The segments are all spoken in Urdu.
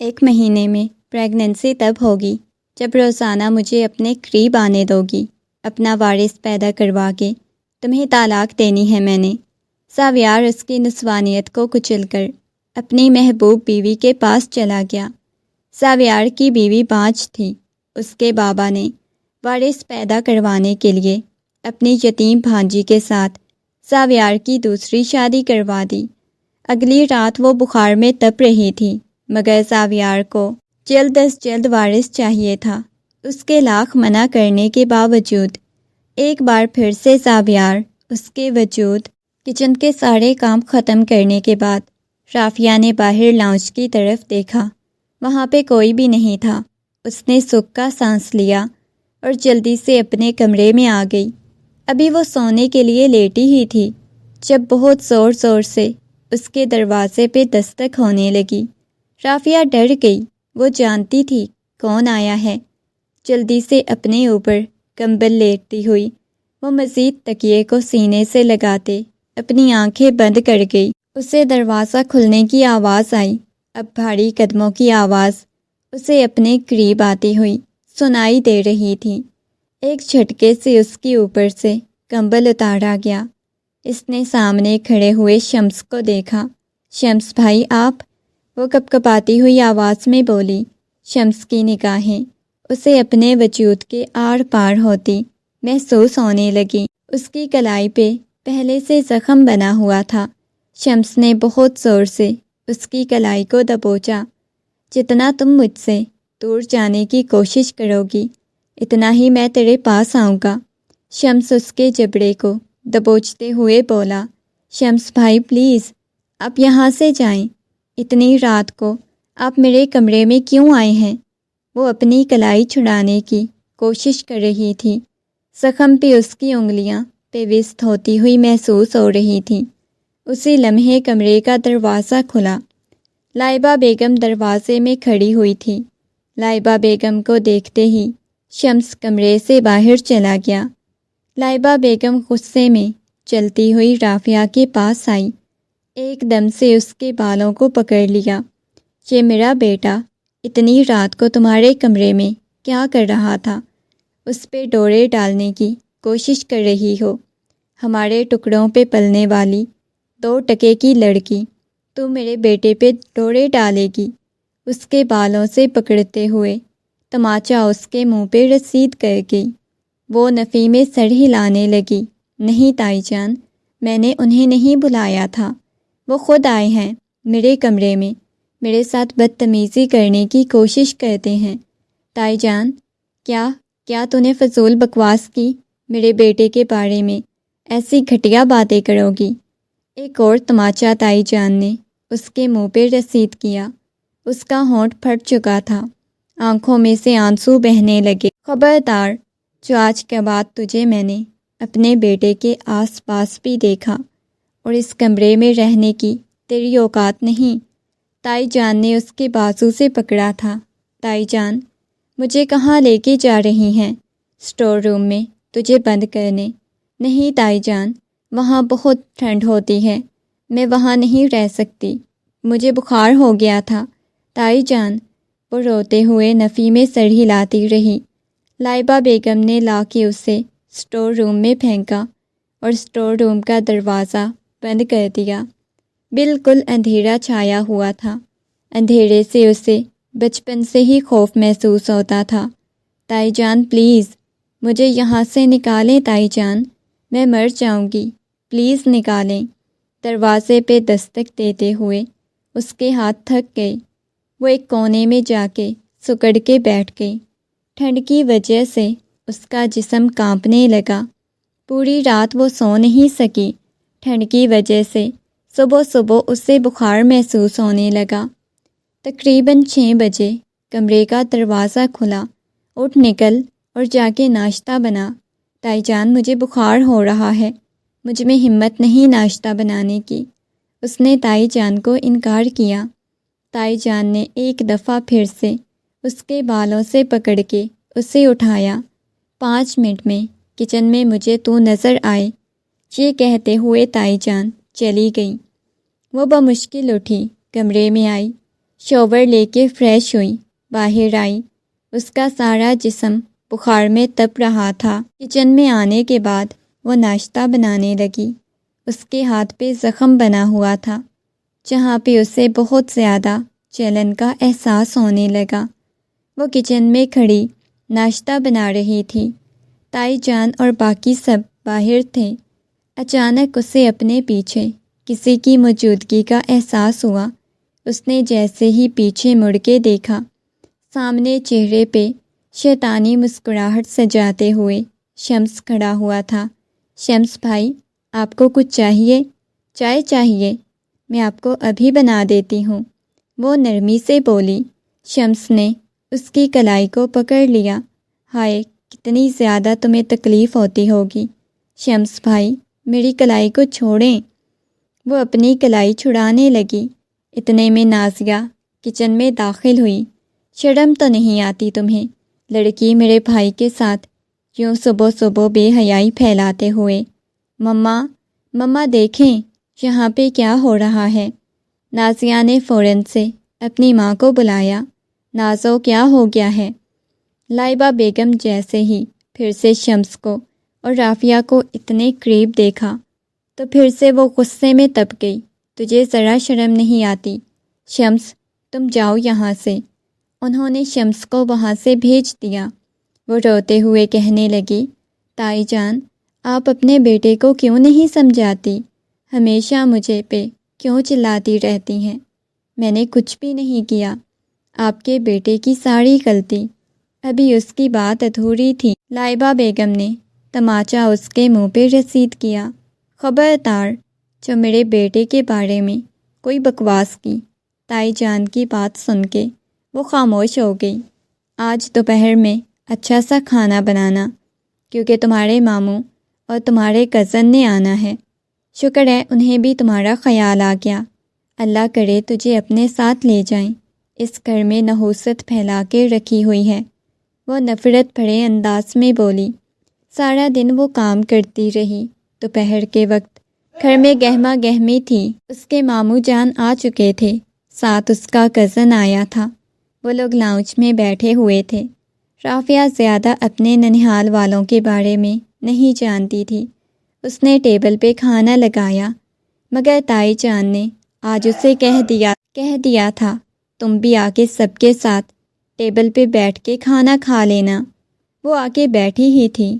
1 مہینے میں پریگننسی تب ہوگی جب روزانہ مجھے اپنے قریب آنے دو گی، اپنا وارث پیدا کروا کے تمہیں طلاق دینی ہے میں نے۔ ساویار اس کی نسوانیت کو کچل کر اپنی محبوب بیوی کے پاس چلا گیا۔ ساویار کی بیوی بانجھ تھی۔ اس کے بابا نے وارث پیدا کروانے کے لیے اپنی یتیم بھانجی کے ساتھ ساویار کی دوسری شادی کروا دی۔ اگلی رات وہ بخار میں تپ رہی تھی، مگر ساویار کو جلد از جلد وارث چاہیے تھا۔ اس کے لاکھ منع کرنے کے باوجود ایک بار پھر سے ساویار اس کے وجود کچن کے سارے کام ختم کرنے کے بعد رافیہ نے باہر لاؤنج کی طرف دیکھا۔ وہاں پہ کوئی بھی نہیں تھا۔ اس نے سکھ کا سانس لیا اور جلدی سے اپنے کمرے میں آ گئی۔ ابھی وہ سونے کے لیے لیٹی ہی تھی جب بہت زور زور سے اس کے دروازے پہ دستک ہونے لگی۔ رافیہ ڈر گئی۔ وہ جانتی تھی کون آیا ہے۔ جلدی سے اپنے اوپر کمبل لیٹتی ہوئی وہ مزید تکیے کو سینے سے لگاتے اپنی آنکھیں بند کر گئی۔ اسے دروازہ کھلنے کی آواز آئی۔ اب بھاری قدموں کی آواز اسے اپنے قریب آتی ہوئی سنائی دے رہی تھی۔ ایک جھٹکے سے اس کے اوپر سے کمبل اتارا گیا۔ اس نے سامنے کھڑے ہوئے شمس کو دیکھا۔ شمس بھائی آپ؟ وہ کپکپاتی ہوئی آواز میں بولی۔ شمس کی نگاہیں اسے اپنے وجود کے آر پار ہوتی محسوس ہونے لگی۔ اس کی کلائی پہ پہلے سے زخم بنا ہوا تھا۔ شمس نے بہت زور سے اس کی کلائی کو دبوچا۔ جتنا تم مجھ سے دور جانے کی کوشش کرو گی اتنا ہی میں تیرے پاس آؤں گا۔ شمس اس کے جبڑے کو دبوچتے ہوئے بولا۔ شمس بھائی پلیز آپ یہاں سے جائیں۔ اتنی رات کو آپ میرے کمرے میں کیوں آئے ہیں؟ وہ اپنی کلائی چھڑانے کی کوشش کر رہی تھی۔ زخم پہ اس کی انگلیاں پیوست ہوتی ہوئی محسوس ہو رہی تھیں۔ اسی لمحے کمرے کا دروازہ کھلا۔ لائبہ بیگم دروازے میں کھڑی ہوئی تھی۔ لائبہ بیگم کو دیکھتے ہی شمس کمرے سے باہر چلا گیا۔ لائبہ بیگم غصے میں چلتی ہوئی رافیہ کے پاس آئی۔ ایک دم سے اس کے بالوں کو پکڑ لیا۔ یہ میرا بیٹا اتنی رات کو تمہارے کمرے میں کیا کر رہا تھا؟ اس پہ ڈورے ڈالنے کی کوشش کر رہی ہو؟ ہمارے ٹکڑوں پہ پلنے والی 2 ٹکے کی لڑکی تو میرے بیٹے پہ ڈورے ڈالے گی؟ اس کے بالوں سے پکڑتے ہوئے تماچا اس کے منہ پہ رسید کر گئی۔ وہ نفی میں سر ہلانے لگی۔ نہیں تائی جان، میں نے انہیں نہیں بلایا تھا، وہ خود آئے ہیں میرے کمرے میں، میرے ساتھ بدتمیزی کرنے کی کوشش کرتے ہیں۔ تائی جان، کیا تو نے فضول بکواس کی؟ میرے بیٹے کے بارے میں ایسی گھٹیا باتیں کرو گی؟ ایک اور تماچا تائی جان نے اس کے منہ پہ رسید کیا۔ اس کا ہونٹ پھٹ چکا تھا، آنکھوں میں سے آنسو بہنے لگے۔ خبردار، جو آج کے بعد تجھے میں نے اپنے بیٹے کے آس پاس بھی دیکھا اور اس کمرے میں رہنے کی تیری اوقات نہیں۔ تائی جان نے اس کے بازو سے پکڑا تھا۔ تائی جان، مجھے کہاں لے کے جا رہی ہیں؟ اسٹور روم میں تجھے بند کرنے؟ نہیں تائی جان، وہاں بہت ٹھنڈ ہوتی ہے، میں وہاں نہیں رہ سکتی، مجھے بخار ہو گیا تھا۔ تائی جان، وہ روتے ہوئے نفی میں سر ہلاتی رہی۔ لائبہ بیگم نے لا کے اسے اسٹور روم میں پھینکا اور اسٹور روم کا دروازہ بند کر دیا۔ بالکل اندھیرا چھایا ہوا تھا۔ اندھیرے سے اسے بچپن سے ہی خوف محسوس ہوتا تھا۔ تائی جان پلیز مجھے یہاں سے نکالیں تائی جان، میں مر جاؤں گی، پلیز نکالیں۔ دروازے پہ دستک دیتے ہوئے اس کے ہاتھ تھک گئے۔ وہ ایک کونے میں جا کے سکڑ کے بیٹھ گئی۔ ٹھنڈ کی وجہ سے اس کا جسم کانپنے لگا۔ پوری رات وہ سو نہیں سکی۔ ٹھنڈ کی وجہ سے صبح صبح اسے بخار محسوس ہونے لگا۔ تقریباً 6 بجے کمرے کا دروازہ کھلا۔ اٹھ نکل اور جا کے ناشتہ بنا۔ تائی جان، مجھے بخار ہو رہا ہے، مجھ میں ہمت نہیں ناشتہ بنانے کی۔ اس نے تائی جان کو انکار کیا۔ تائی جان نے ایک دفعہ پھر سے اس کے بالوں سے پکڑ کے اسے اٹھایا۔ 5 منٹ میں کچن میں مجھے تو نظر آئے، یہ کہتے ہوئے تائی جان چلی گئی۔ وہ بمشکل اٹھی، کمرے میں آئی۔ شاور لے کے فریش ہوئی، باہر آئی۔ اس کا سارا جسم بخار میں تپ رہا تھا۔ کچن میں آنے کے بعد وہ ناشتہ بنانے لگی۔ اس کے ہاتھ پہ زخم بنا ہوا تھا، جہاں پہ اسے بہت زیادہ جلن کا احساس ہونے لگا۔ وہ کچن میں کھڑی ناشتہ بنا رہی تھی۔ تائی جان اور باقی سب باہر تھے۔ اچانک اسے اپنے پیچھے کسی کی موجودگی کا احساس ہوا۔ اس نے جیسے ہی پیچھے مڑ کے دیکھا، سامنے چہرے پہ شیطانی مسکراہٹ سجاتے ہوئے شمس کھڑا ہوا تھا۔ شمس بھائی، آپ کو کچھ چاہیے؟ چائے چاہیے؟ میں آپ کو ابھی بنا دیتی ہوں، وہ نرمی سے بولی۔ شمس نے اس کی کلائی کو پکڑ لیا۔ ہائے، کتنی زیادہ تمہیں تکلیف ہوتی ہوگی۔ شمس بھائی، میری کلائی کو چھوڑیں۔ وہ اپنی کلائی چھڑانے لگی۔ اتنے میں نازیہ کچن میں داخل ہوئی۔ شرم تو نہیں آتی تمہیں؟ لڑکی میرے بھائی کے ساتھ یوں صبح صبح بے حیائی پھیلاتے ہوئے۔ مما دیکھیں یہاں پہ کیا ہو رہا ہے۔ نازیہ نے فوراً سے اپنی ماں کو بلایا۔ نازو، کیا ہو گیا ہے؟ لائبہ بیگم جیسے ہی پھر سے شمس کو اور رافیہ کو اتنے قریب دیکھا تو پھر سے وہ غصے میں تپ گئی۔ تجھے ذرا شرم نہیں آتی؟ شمس، تم جاؤ یہاں سے۔ انہوں نے شمس کو وہاں سے بھیج دیا۔ وہ روتے ہوئے کہنے لگی، تائی جان، آپ اپنے بیٹے کو کیوں نہیں سمجھاتی؟ ہمیشہ مجھے پہ کیوں چلاتی رہتی ہیں؟ میں نے کچھ بھی نہیں کیا۔ آپ کے بیٹے کی ساری غلطی۔ ابھی اس کی بات ادھوری تھی۔ لائبہ بیگم نے تماچا اس کے منہ پہ رسید کیا۔ خبردار، جو میرے بیٹے کے بارے میں کوئی بکواس کی۔ تائی جان کی بات سن کے وہ خاموش ہو گئی۔ آج دوپہر میں اچھا سا کھانا بنانا، کیونکہ تمہارے ماموں اور تمہارے کزن نے آنا ہے۔ شکر ہے انہیں بھی تمہارا خیال آ گیا۔ اللہ کرے تجھے اپنے ساتھ لے جائیں۔ اس گھر میں نحوست پھیلا کے رکھی ہوئی ہے، وہ نفرت بھرے انداز میں بولی۔ سارا دن وہ کام کرتی رہی۔ دوپہر کے وقت گھر میں گہما گہمی تھی۔ اس کے ماموں جان آ چکے تھے، ساتھ اس کا کزن آیا تھا۔ وہ لوگ لاؤنج میں بیٹھے ہوئے تھے۔ رافیہ زیادہ اپنے ننہال والوں کے بارے میں نہیں جانتی تھی۔ اس نے ٹیبل پہ کھانا لگایا، مگر تائی جان نے آج اسے کہہ دیا تھا، تم بھی آ کے سب کے ساتھ ٹیبل پہ بیٹھ کے کھانا کھا لینا۔ وہ آ کے بیٹھی ہی تھی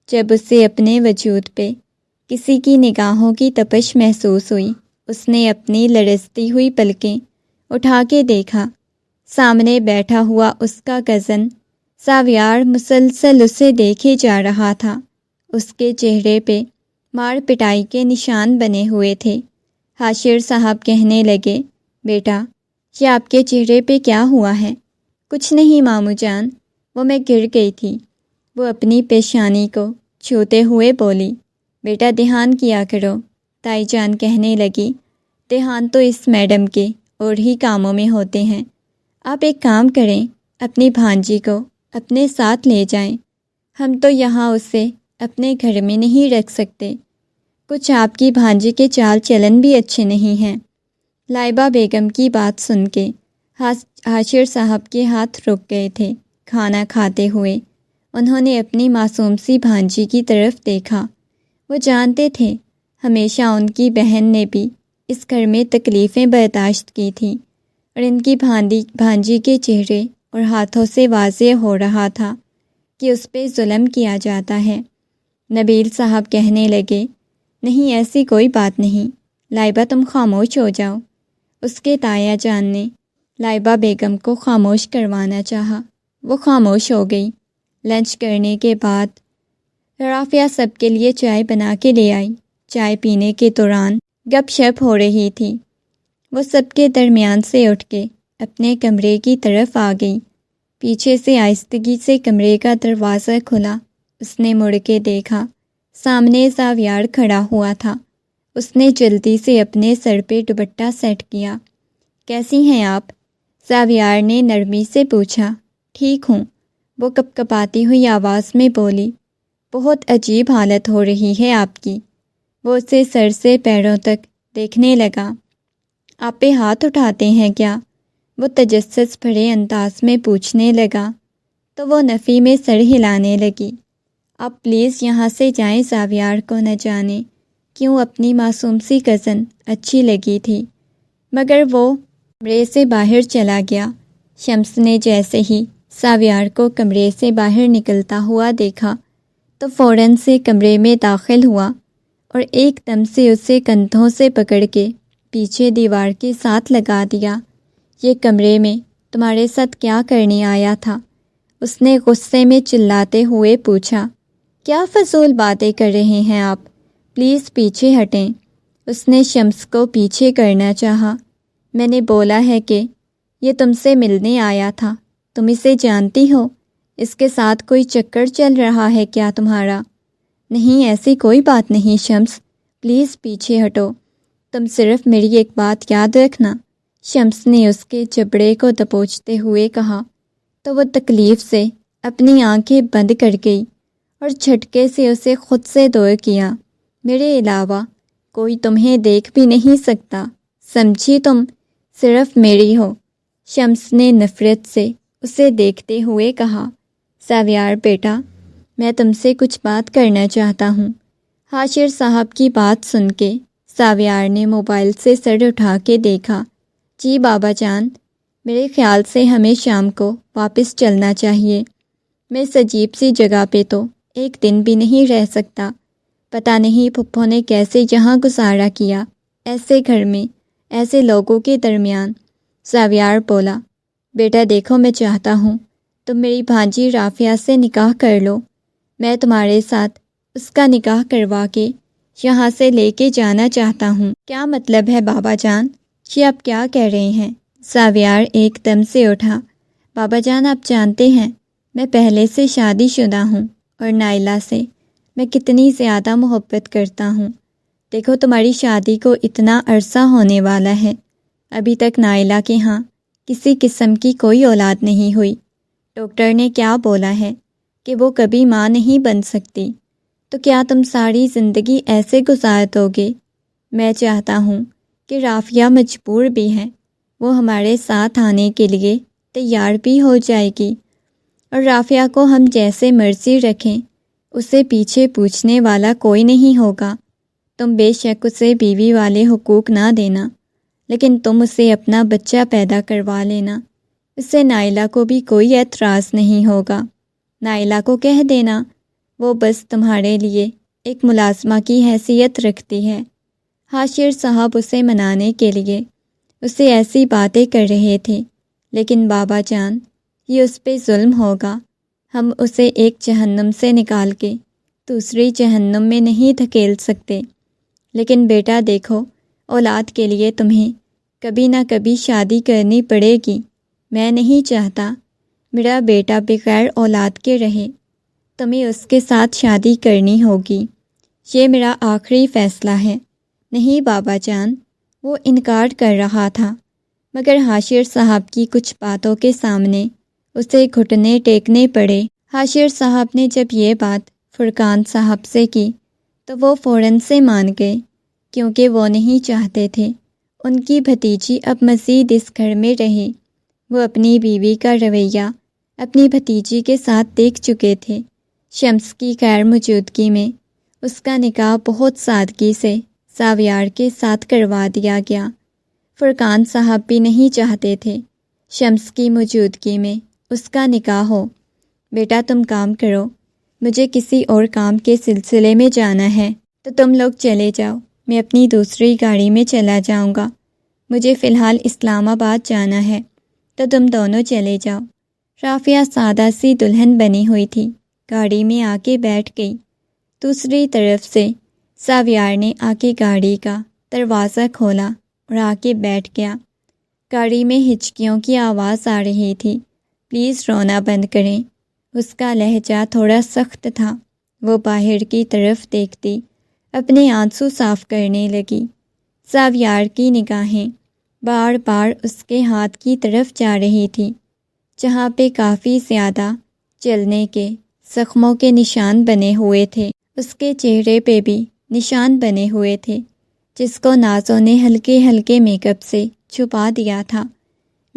جب اسے اپنے وجود پہ کسی کی نگاہوں کی تپش محسوس ہوئی۔ اس نے اپنی لرزتی ہوئی پلکیں اٹھا کے دیکھا۔ سامنے بیٹھا ہوا اس کا کزن ساویار مسلسل اسے دیکھے جا رہا تھا۔ اس کے چہرے پہ مار پٹائی کے نشان بنے ہوئے تھے۔ حاشر صاحب کہنے لگے، بیٹا، یہ آپ کے چہرے پہ کیا ہوا ہے؟ کچھ نہیں ماموں جان، وہ میں گر گئی تھی۔ وہ اپنی پیشانی کو چھوتے ہوئے بولی۔ بیٹا دھیان کیا کرو، تائی جان کہنے لگی۔ دھیان تو اس میڈم کے اور ہی کاموں میں ہوتے ہیں۔ آپ ایک کام کریں، اپنی بھانجی کو اپنے ساتھ لے جائیں۔ ہم تو یہاں اسے اپنے گھر میں نہیں رکھ سکتے۔ کچھ آپ کی بھانجی کے چال چلن بھی اچھے نہیں ہیں۔ لائبہ بیگم کی بات سن کے حاشر صاحب کے ہاتھ رک گئے تھے کھانا کھاتے ہوئے۔ انہوں نے اپنی معصوم سی بھانجی کی طرف دیکھا۔ وہ جانتے تھے ہمیشہ ان کی بہن نے بھی اس گھر میں تکلیفیں برداشت کی تھیں، اور ان کی بھانجی کے چہرے اور ہاتھوں سے واضح ہو رہا تھا کہ اس پہ ظلم کیا جاتا ہے۔ نبیل صاحب کہنے لگے، نہیں ایسی کوئی بات نہیں، لائبہ تم خاموش ہو جاؤ۔ اس کے تایا جان نے لائبہ بیگم کو خاموش کروانا چاہا۔ وہ خاموش ہو گئی۔ لنچ کرنے کے بعد رافیہ سب کے لیے چائے بنا کے لے آئی۔ چائے پینے کے دوران گپ شپ ہو رہی تھی۔ وہ سب کے درمیان سے اٹھ کے اپنے کمرے کی طرف آ گئی۔ پیچھے سے آہستگی سے کمرے کا دروازہ کھلا۔ اس نے مڑ کے دیکھا، سامنے ساویار کھڑا ہوا تھا۔ اس نے جلدی سے اپنے سر پہ دوپٹہ سیٹ کیا۔ کیسی ہیں آپ؟ ساویار نے نرمی سے پوچھا۔ ٹھیک ہوں، وہ کپکپاتی ہوئی آواز میں بولی۔ بہت عجیب حالت ہو رہی ہے آپ کی۔ وہ اسے سر سے پیروں تک دیکھنے لگا۔ آپ پہ ہاتھ اٹھاتے ہیں کیا؟ وہ تجسس بھرے انداز میں پوچھنے لگا تو وہ نفی میں سر ہلانے لگی۔ آپ پلیز یہاں سے جائیں، زاویار کو نہ جانے کیوں اپنی معصوم سی کزن اچھی لگی تھی، مگر وہ کمرے سے باہر چلا گیا۔ شمس نے جیسے ہی زاویار کو کمرے سے باہر نکلتا ہوا دیکھا تو فوراً سے کمرے میں داخل ہوا اور ایک دم سے اسے کندھوں سے پکڑ کے پیچھے دیوار کے ساتھ لگا دیا۔ یہ کمرے میں تمہارے ساتھ کیا کرنے آیا تھا؟ اس نے غصے میں چلاتے ہوئے پوچھا۔ کیا فضول باتیں کر رہے ہیں آپ؟ پلیز پیچھے ہٹیں۔ اس نے شمس کو پیچھے کرنا چاہا۔ میں نے بولا ہے کہ یہ تم سے ملنے آیا تھا، تم اسے جانتی ہو؟ اس کے ساتھ کوئی چکر چل رہا ہے کیا تمہارا؟ نہیں، ایسی کوئی بات نہیں شمس، پلیز پیچھے ہٹو۔ تم صرف میری ایک بات یاد رکھنا، شمس نے اس کے جبڑے کو دبوچتے ہوئے کہا تو وہ تکلیف سے اپنی آنکھیں بند کر گئی اور جھٹکے سے اسے خود سے دور کیا۔ میرے علاوہ کوئی تمہیں دیکھ بھی نہیں سکتا، سمجھی؟ تم صرف میری ہو۔ شمس نے نفرت سے اسے دیکھتے ہوئے کہا۔ زاویار بیٹا، میں تم سے کچھ بات کرنا چاہتا ہوں۔ حاشر صاحب کی بات سن کے زاویار نے موبائل سے سر اٹھا کے دیکھا۔ جی بابا جان، میرے خیال سے ہمیں شام کو واپس چلنا چاہیے۔ میں اس عجیب سی جگہ پہ تو ایک دن بھی نہیں رہ سکتا۔ پتہ نہیں پھپھو نے کیسے یہاں گزارا کیا، ایسے گھر میں، ایسے لوگوں کے درمیان۔ زاویار بولا، بیٹا دیکھو، میں چاہتا ہوں تم میری بھانجی رافعہ سے نکاح کر لو۔ میں تمہارے ساتھ اس کا نکاح کروا کے یہاں سے لے کے جانا چاہتا ہوں۔ کیا مطلب ہے بابا جان؟ یہ آپ کیا کہہ رہے ہیں؟ زاویار ایک دم سے اٹھا۔ بابا جان، آپ جانتے ہیں میں پہلے سے شادی شدہ ہوں اور نائلہ سے میں کتنی زیادہ محبت کرتا ہوں۔ دیکھو، تمہاری شادی کو اتنا عرصہ ہونے والا ہے، ابھی تک نائلہ کے ہاں کسی قسم کی کوئی اولاد نہیں ہوئی۔ ڈاکٹر نے کیا بولا ہے کہ وہ کبھی ماں نہیں بن سکتی، تو کیا تم ساری زندگی ایسے گزار دو گے؟ میں چاہتا ہوں کہ رافعہ مجبور بھی ہے، وہ ہمارے ساتھ آنے کے لیے تیار بھی ہو جائے گی، اور رافعہ کو ہم جیسے مرضی رکھیں، اسے پیچھے پوچھنے والا کوئی نہیں ہوگا۔ تم بے شک اسے بیوی والے حقوق نہ دینا، لیکن تم اسے اپنا بچہ پیدا کروا لینا، اس سے نائلہ کو بھی کوئی اعتراض نہیں ہوگا۔ نائلہ کو کہہ دینا وہ بس تمہارے لیے ایک ملازمہ کی حیثیت رکھتی ہے۔ حاشر صاحب اسے منانے کے لیے اسے ایسی باتیں کر رہے تھے، لیکن بابا جان، یہ اس پہ ظلم ہوگا۔ ہم اسے ایک جہنم سے نکال کے دوسری جہنم میں نہیں دھکیل سکتے۔ لیکن بیٹا دیکھو، اولاد کے لیے تمہیں کبھی نہ کبھی شادی کرنی پڑے گی۔ میں نہیں چاہتا میرا بیٹا بغیر اولاد کے رہے، تمہیں اس کے ساتھ شادی کرنی ہوگی، یہ میرا آخری فیصلہ ہے۔ نہیں بابا جان، وہ انکار کر رہا تھا، مگر حاشر صاحب کی کچھ باتوں کے سامنے اسے گھٹنے ٹیکنے پڑے۔ حاشر صاحب نے جب یہ بات فرقان صاحب سے کی تو وہ فوراً سے مان گئے، کیونکہ وہ نہیں چاہتے تھے ان کی بھتیجی اب مزید اس گھر میں رہے۔ وہ اپنی بیوی کا رویہ اپنی بھتیجی کے ساتھ دیکھ چکے تھے۔ شمس کی غیر موجودگی میں اس کا نکاح بہت سادگی سے زاویار کے ساتھ کروا دیا گیا۔ فرقان صاحب بھی نہیں چاہتے تھے شمس کی موجودگی میں اس کا نکاح ہو۔ بیٹا تم کام کرو، مجھے کسی اور کام کے سلسلے میں جانا ہے تو تم لوگ چلے جاؤ، میں اپنی دوسری گاڑی میں چلا جاؤں گا۔ مجھے فی الحال اسلام آباد جانا ہے تو تم دونوں چلے جاؤ۔ رافعہ سادہ سی دلہن بنی ہوئی تھی، گاڑی میں آ کے بیٹھ گئی۔ دوسری طرف سے زاویار نے آ کے گاڑی کا دروازہ کھولا اور آ کے بیٹھ گیا۔ گاڑی میں ہچکیوں کی آواز آ رہی تھی۔ پلیز رونا بند کریں۔ اس کا لہجہ تھوڑا سخت تھا۔ وہ باہر کی طرف دیکھتی اپنے آنسو صاف کرنے لگی۔ زاویار کی نگاہیں بار بار اس کے ہاتھ کی طرف جا رہی تھی، جہاں پہ کافی زیادہ جلنے کے زخموں کے نشان بنے ہوئے تھے۔ اس کے چہرے پہ بھی نشان بنے ہوئے تھے، جس کو نازوں نے ہلکے ہلکے میک اپ سے چھپا دیا تھا۔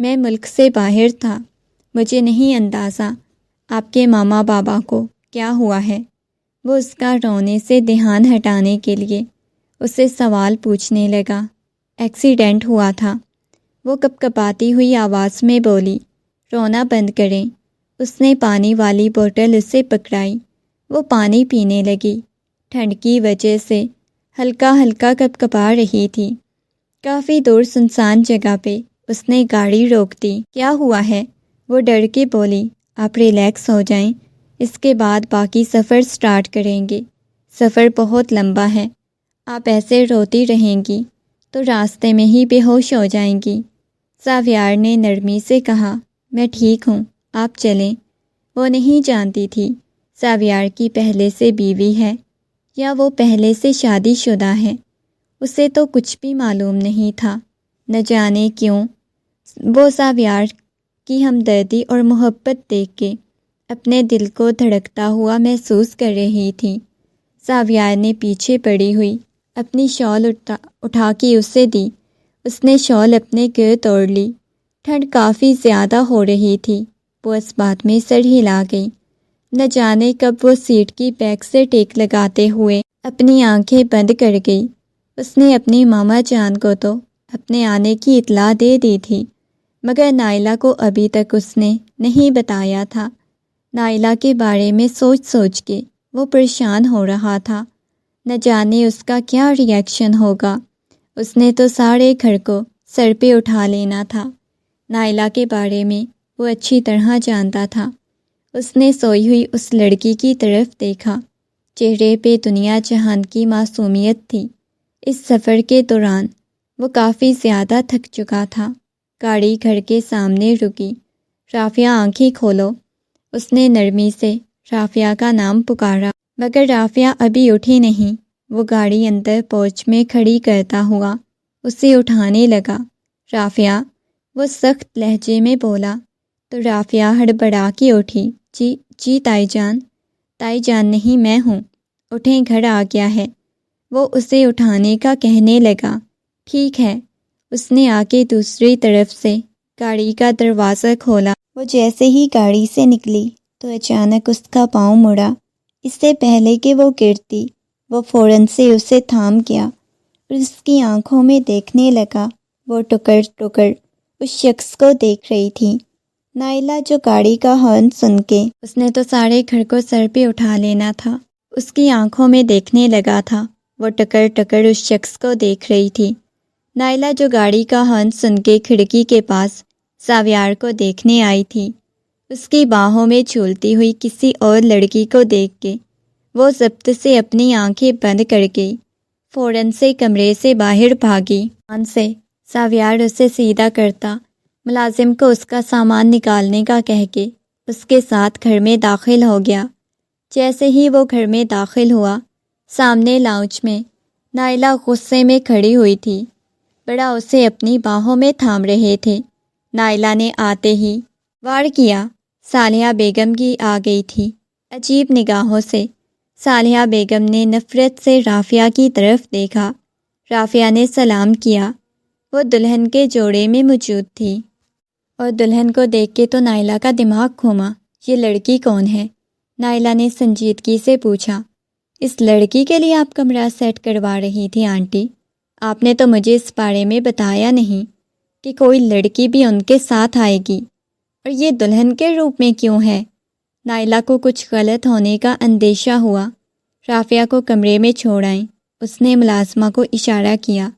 میں ملک سے باہر تھا، مجھے نہیں اندازہ آپ کے ماما بابا کو کیا ہوا ہے۔ وہ اس کا رونے سے دھیان ہٹانے کے لیے اسے سوال پوچھنے لگا۔ ایکسیڈنٹ ہوا تھا، وہ کپکپاتی ہوئی آواز میں بولی۔ رونا بند کریں۔ اس نے پانی والی بوتل اسے پکڑائی، وہ پانی پینے لگی، ٹھنڈ کی وجہ سے ہلکا ہلکا کپکپا رہی تھی۔ کافی دور سنسان جگہ پہ اس نے گاڑی روک دی۔ کیا ہوا ہے؟ وہ ڈر کے بولی۔ آپ ریلیکس ہو جائیں، اس کے بعد باقی سفر سٹارٹ کریں گے۔ سفر بہت لمبا ہے، آپ ایسے روتی رہیں گی تو راستے میں ہی بے ہوش ہو جائیں گی۔ ساویار نے نرمی سے کہا۔ میں ٹھیک ہوں، آپ چلیں۔ وہ نہیں جانتی تھی ساویار کی پہلے سے بیوی ہے یا وہ پہلے سے شادی شدہ ہے، اسے تو کچھ بھی معلوم نہیں تھا۔ نہ جانے کیوں وہ ساویار کی ہمدردی اور محبت دیکھ کے اپنے دل کو دھڑکتا ہوا محسوس کر رہی تھی۔ ساویار نے پیچھے پڑی ہوئی اپنی شال اٹھا کے اسے دی۔ اس نے شال اپنے گرد اوڑھ لی۔ ٹھنڈ کافی زیادہ ہو رہی تھی، وہ اس بات میں سر ہلا گئی۔ نہ جانے کب وہ سیٹ کی بیک سے ٹیک لگاتے ہوئے اپنی آنکھیں بند کر گئی۔ اس نے اپنی ماما جان کو تو اپنے آنے کی اطلاع دے دی تھی، مگر نائلہ کو ابھی تک اس نے نہیں بتایا تھا۔ نائلہ کے بارے میں سوچ سوچ کے وہ پریشان ہو رہا تھا، نہ جانے اس کا کیا ری ایکشن ہوگا۔ اس نے تو سارے گھر کو سر پہ اٹھا لینا تھا۔ نائلہ کے بارے میں وہ اچھی طرح جانتا تھا۔ اس نے سوئی ہوئی اس لڑکی کی طرف دیکھا، چہرے پہ دنیا جہان کی معصومیت تھی۔ اس سفر کے دوران وہ کافی زیادہ تھک چکا تھا۔ گاڑی گھر کے سامنے رکی۔ رافعہ آنکھیں کھولو۔ اس نے نرمی سے رافعہ کا نام پکارا، مگر رافعہ ابھی اٹھی نہیں۔ وہ گاڑی اندر پورچ میں کھڑی کرتا ہوا اسے اٹھانے لگا۔ رافعہ، وہ سخت لہجے میں بولا، تو رافعہ ہڑبڑا کے اٹھی۔ جی تائی جان۔ تائی جان نہیں، میں ہوں، اٹھیں، گھر آ گیا ہے۔ وہ اسے اٹھانے کا کہنے لگا۔ ٹھیک ہے۔ اس نے آ کے دوسری طرف سے گاڑی کا دروازہ کھولا۔ وہ جیسے ہی گاڑی سے نکلی تو اچانک اس کا پاؤں مڑا۔ اس سے پہلے کہ وہ گرتی، وہ فوراً سے اسے تھام گیا اور اس کی آنکھوں میں دیکھنے لگا۔ وہ ٹکر ٹکر اس شخص کو دیکھ رہی تھی۔ نائلہ، جو گاڑی کا ہارن سن کے اس نے تو سارے گھر کو سر پہ اٹھا لینا تھا، اس کی آنکھوں میں دیکھنے لگا تھا۔ وہ ٹکر ٹکر اس شخص کو دیکھ رہی تھی۔ نائلہ، جو گاڑی کا ہارن سن کے کھڑکی کے پاس ساویار کو دیکھنے آئی تھی، اس کی باہوں میں جھولتی ہوئی کسی اور لڑکی کو دیکھ کے وہ ضبط سے اپنی آنکھیں بند کر گئی، فوراً سے کمرے سے باہر بھاگی۔ سے ساویار اسے سیدھا کرتا، ملازم کو اس کا سامان نکالنے کا کہہ کے اس کے ساتھ گھر میں داخل ہو گیا۔ جیسے ہی وہ گھر میں داخل ہوا، سامنے لاؤنج میں نائلہ غصے میں کھڑی ہوئی تھی۔ بڑا اسے اپنی باہوں میں تھام رہے تھے۔ نائلہ نے آتے ہی وار کیا۔ صالحہ بیگم کی آ گئی تھی۔ عجیب نگاہوں سے صالحہ بیگم نے نفرت سے رافعہ کی طرف دیکھا۔ رافعہ نے سلام کیا۔ وہ دلہن کے جوڑے میں موجود تھی اور دلہن کو دیکھ کے تو نائلہ کا دماغ گھوما۔ یہ لڑکی کون ہے؟ نائلہ نے سنجیدگی سے پوچھا۔ اس لڑکی کے لیے آپ کمرہ سیٹ کروا رہی تھی آنٹی؟ آپ نے تو مجھے اس بارے میں بتایا نہیں کہ کوئی لڑکی بھی ان کے ساتھ آئے گی، اور یہ دلہن کے روپ میں کیوں ہے؟ نائلہ کو کچھ غلط ہونے کا اندیشہ ہوا۔ رافعہ کو کمرے میں چھوڑ آئیں۔ اس نے ملازمہ کو اشارہ کیا۔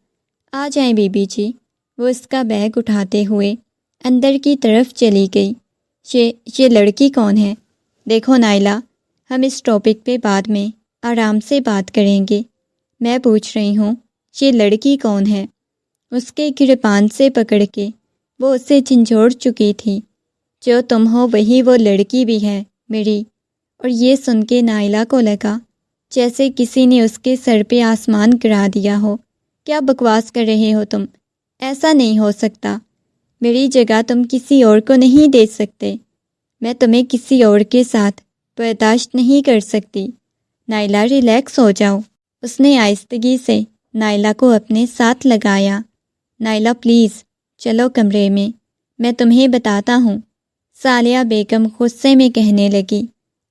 آ جائیں بی بی جی۔ وہ اس کا بیگ اٹھاتے ہوئے اندر کی طرف چلی گئی۔ یہ لڑکی کون ہے؟ دیکھو نائلہ، ہم اس ٹاپک پہ بعد میں آرام سے بات کریں گے۔ میں پوچھ رہی ہوں، یہ لڑکی کون ہے؟ اس کے گریبان سے پکڑ کے وہ اسے جھنجھوڑ چکی تھی۔ جو تم ہو وہی وہ لڑکی بھی ہے میری۔ اور یہ سن کے نائلہ کو لگا جیسے کسی نے اس کے سر پہ آسمان گرا دیا ہو۔ کیا بکواس کر رہے ہو تم؟ ایسا نہیں ہو سکتا۔ میری جگہ تم کسی اور کو نہیں دے سکتے۔ میں تمہیں کسی اور کے ساتھ برداشت نہیں کر سکتی۔ نائلہ، ریلیکس ہو جاؤ۔ اس نے آہستگی سے نائلہ کو اپنے ساتھ لگایا۔ نائلہ پلیز چلو کمرے میں، میں تمہیں بتاتا ہوں، سالیہ بیگم غصے میں کہنے لگی۔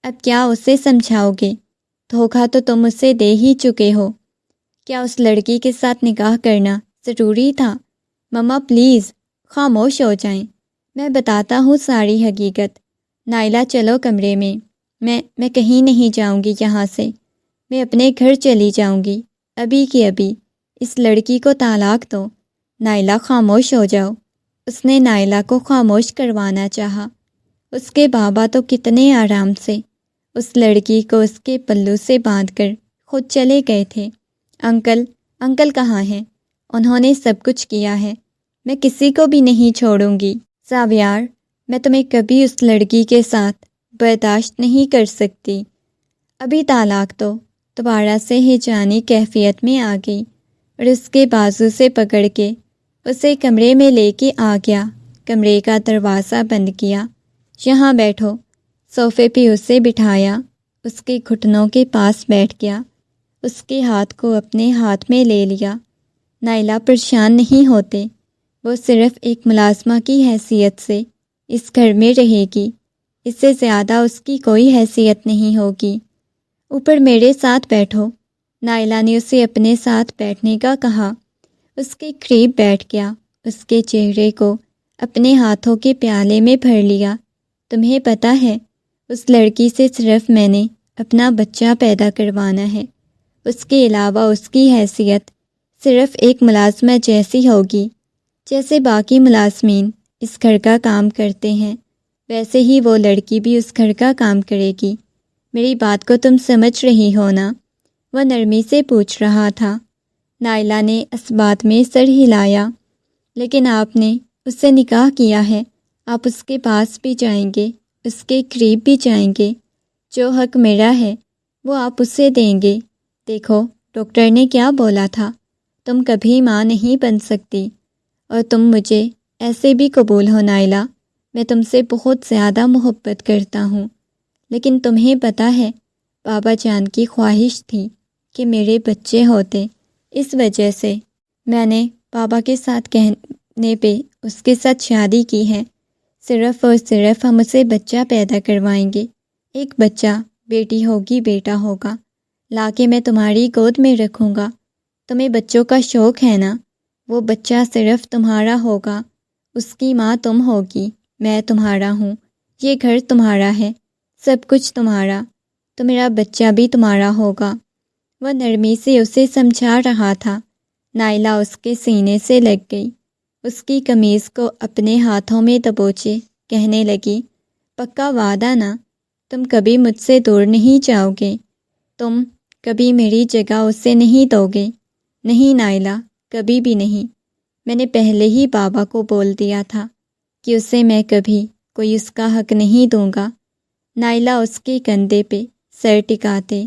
اب کیا اسے سمجھاؤ گے؟ دھوکہ تو تم اسے دے ہی چکے ہو۔ کیا اس لڑکی کے ساتھ نکاح کرنا ضروری تھا؟ مما پلیز خاموش ہو جائیں، میں بتاتا ہوں ساری حقیقت۔ نائلہ چلو کمرے میں، میں کہیں نہیں جاؤں گی یہاں سے، میں اپنے گھر چلی جاؤں گی ابھی کی ابھی۔ اس لڑکی کو طلاق دو۔ نائلہ خاموش ہو جاؤ۔ اس نے نائلہ کو خاموش کروانا چاہا۔ اس کے بابا تو کتنے آرام سے اس لڑکی کو اس کے پلو سے باندھ کر خود چلے گئے تھے۔ انکل کہاں ہیں؟ انہوں نے سب کچھ کیا ہے، میں کسی کو بھی نہیں چھوڑوں گی۔ ساویار، میں تمہیں کبھی اس لڑکی کے ساتھ برداشت نہیں کر سکتی۔ ابھی طلاق دو۔ دوبارہ سے ہیجانی کیفیت میں آ گئی اور اس کے بازو سے پکڑ کے اسے کمرے میں لے کے آ گیا۔ کمرے کا دروازہ بند کیا۔ یہاں بیٹھو۔ صوفے پہ اسے بٹھایا، اس کے گھٹنوں کے پاس بیٹھ گیا، اس کے ہاتھ کو اپنے ہاتھ میں لے لیا۔ نائلہ پریشان نہیں ہوتے، وہ صرف ایک ملازمہ کی حیثیت سے اس گھر میں رہے گی، اس سے زیادہ اس کی کوئی حیثیت نہیں ہوگی۔ اوپر میرے ساتھ بیٹھو۔ نائلہ نے اسے اپنے ساتھ بیٹھنے کا کہا۔ اس کے قریب بیٹھ گیا، اس کے چہرے کو اپنے ہاتھوں کے پیالے میں بھر لیا۔ تمہیں پتہ ہے، اس لڑکی سے صرف میں نے اپنا بچہ پیدا کروانا ہے، اس کے علاوہ اس کی حیثیت صرف ایک ملازمہ جیسی ہوگی۔ جیسے باقی ملازمین اس گھر کا کام کرتے ہیں، ویسے ہی وہ لڑکی بھی اس گھر کا کام کرے گی۔ میری بات کو تم سمجھ رہی ہو نا؟ وہ نرمی سے پوچھ رہا تھا۔ نائلہ نے اس بات میں سر ہلایا۔ لیکن آپ نے اس سے نکاح کیا ہے، آپ اس کے پاس بھی جائیں گے، اس کے قریب بھی جائیں گے۔ جو حق میرا ہے وہ آپ اسے دیں گے۔ دیکھو ڈاکٹر نے کیا بولا تھا، تم کبھی ماں نہیں بن سکتی، اور تم مجھے ایسے بھی قبول ہو نائلہ، میں تم سے بہت زیادہ محبت کرتا ہوں۔ لیکن تمہیں پتہ ہے، بابا جان کی خواہش تھی کہ میرے بچے ہوتے، اس وجہ سے میں نے بابا کے ساتھ کہنے پہ اس کے ساتھ شادی کی ہے۔ صرف اور صرف ہم اسے بچہ پیدا کروائیں گے، ایک بچہ، بیٹی ہوگی بیٹا ہوگا، لا کے میں تمہاری گود میں رکھوں گا۔ تمہیں بچوں کا شوق ہے نا؟ وہ بچہ صرف تمہارا ہوگا، اس کی ماں تم ہوگی، میں تمہارا ہوں، یہ گھر تمہارا ہے، سب کچھ تمہارا، تو میرا بچہ بھی تمہارا ہوگا۔ وہ نرمی سے اسے سمجھا رہا تھا۔ نائلہ اس کے سینے سے لگ گئی، اس کی قمیض کو اپنے ہاتھوں میں دبوچے کہنے لگی، پکا وعدہ نا؟ تم کبھی مجھ سے دور نہیں جاؤ گے؟ تم کبھی میری جگہ اسے نہیں دو گے؟ نہیں نائلہ، کبھی بھی نہیں۔ میں نے پہلے ہی بابا کو بول دیا تھا کہ اسے میں کبھی کوئی اس کا حق نہیں دوں گا۔ نائلہ اس کے کندھے پہ سر ٹکاتے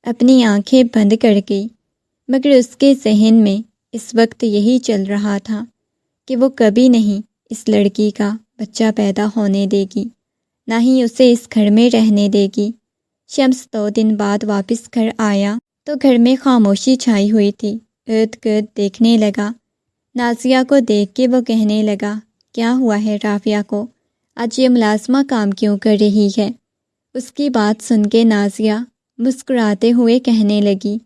اپنی آنکھیں بند کر گئی، مگر اس کے ذہن میں اس وقت یہی چل رہا تھا کہ وہ کبھی نہیں اس لڑکی کا بچہ پیدا ہونے دے گی، نہ ہی اسے اس گھر میں رہنے دے گی۔ شمس 2 دن بعد واپس گھر آیا تو گھر میں خاموشی چھائی ہوئی تھی۔ ارد گرد دیکھنے لگا۔ نازیہ کو دیکھ کے وہ کہنے لگا، کیا ہوا ہے رافعہ کو؟ آج یہ ملازمہ کام کیوں کر رہی ہے؟ اس کی بات سن کے نازیہ مسکراتے ہوئے کہنے لگی،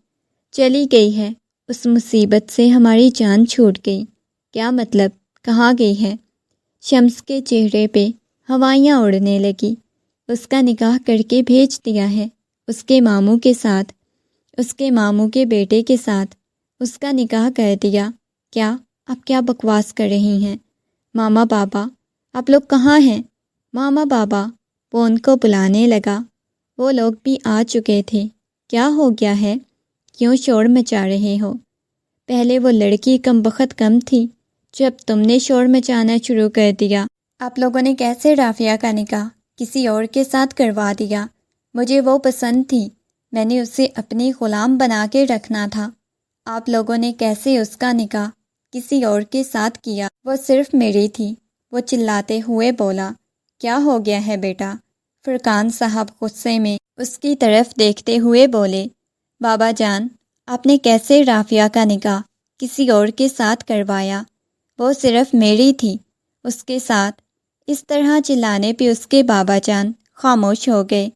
چلی گئی ہے، اس مصیبت سے ہماری جان چھوٹ گئی۔ کیا مطلب؟ کہاں گئی ہے؟ شمس کے چہرے پہ ہوائیاں اڑنے لگی۔ اس کا نکاح کر کے بھیج دیا ہے، اس کے ماموں کے ساتھ، اس کے ماموں کے بیٹے کے ساتھ اس کا نکاح کر دیا۔ کیا آپ کیا بکواس کر رہی ہیں؟ ماما بابا، آپ لوگ کہاں ہیں؟ ماما بابا، وہ ان کو بلانے لگا۔ وہ لوگ بھی آ چکے تھے۔ کیا ہو گیا ہے؟ کیوں شور مچا رہے ہو؟ پہلے وہ لڑکی کم بخت کم تھی، جب تم نے شور مچانا شروع کر دیا۔ آپ لوگوں نے کیسے رافعہ کا نکاح کسی اور کے ساتھ کروا دیا؟ مجھے وہ پسند تھی، میں نے اسے اپنی غلام بنا کے رکھنا تھا۔ آپ لوگوں نے کیسے اس کا نکاح کسی اور کے ساتھ کیا؟ وہ صرف میری تھی۔ وہ چلاتے ہوئے بولا۔ کیا ہو گیا ہے بیٹا؟ فرقان صاحب غصے میں اس کی طرف دیکھتے ہوئے بولے، بابا جان، آپ نے کیسے رافعہ کا نکاح کسی اور کے ساتھ کروایا؟ وہ صرف میری تھی، اس کے ساتھ اس طرح چلانے پہ اس کے بابا جان خاموش ہو گئے۔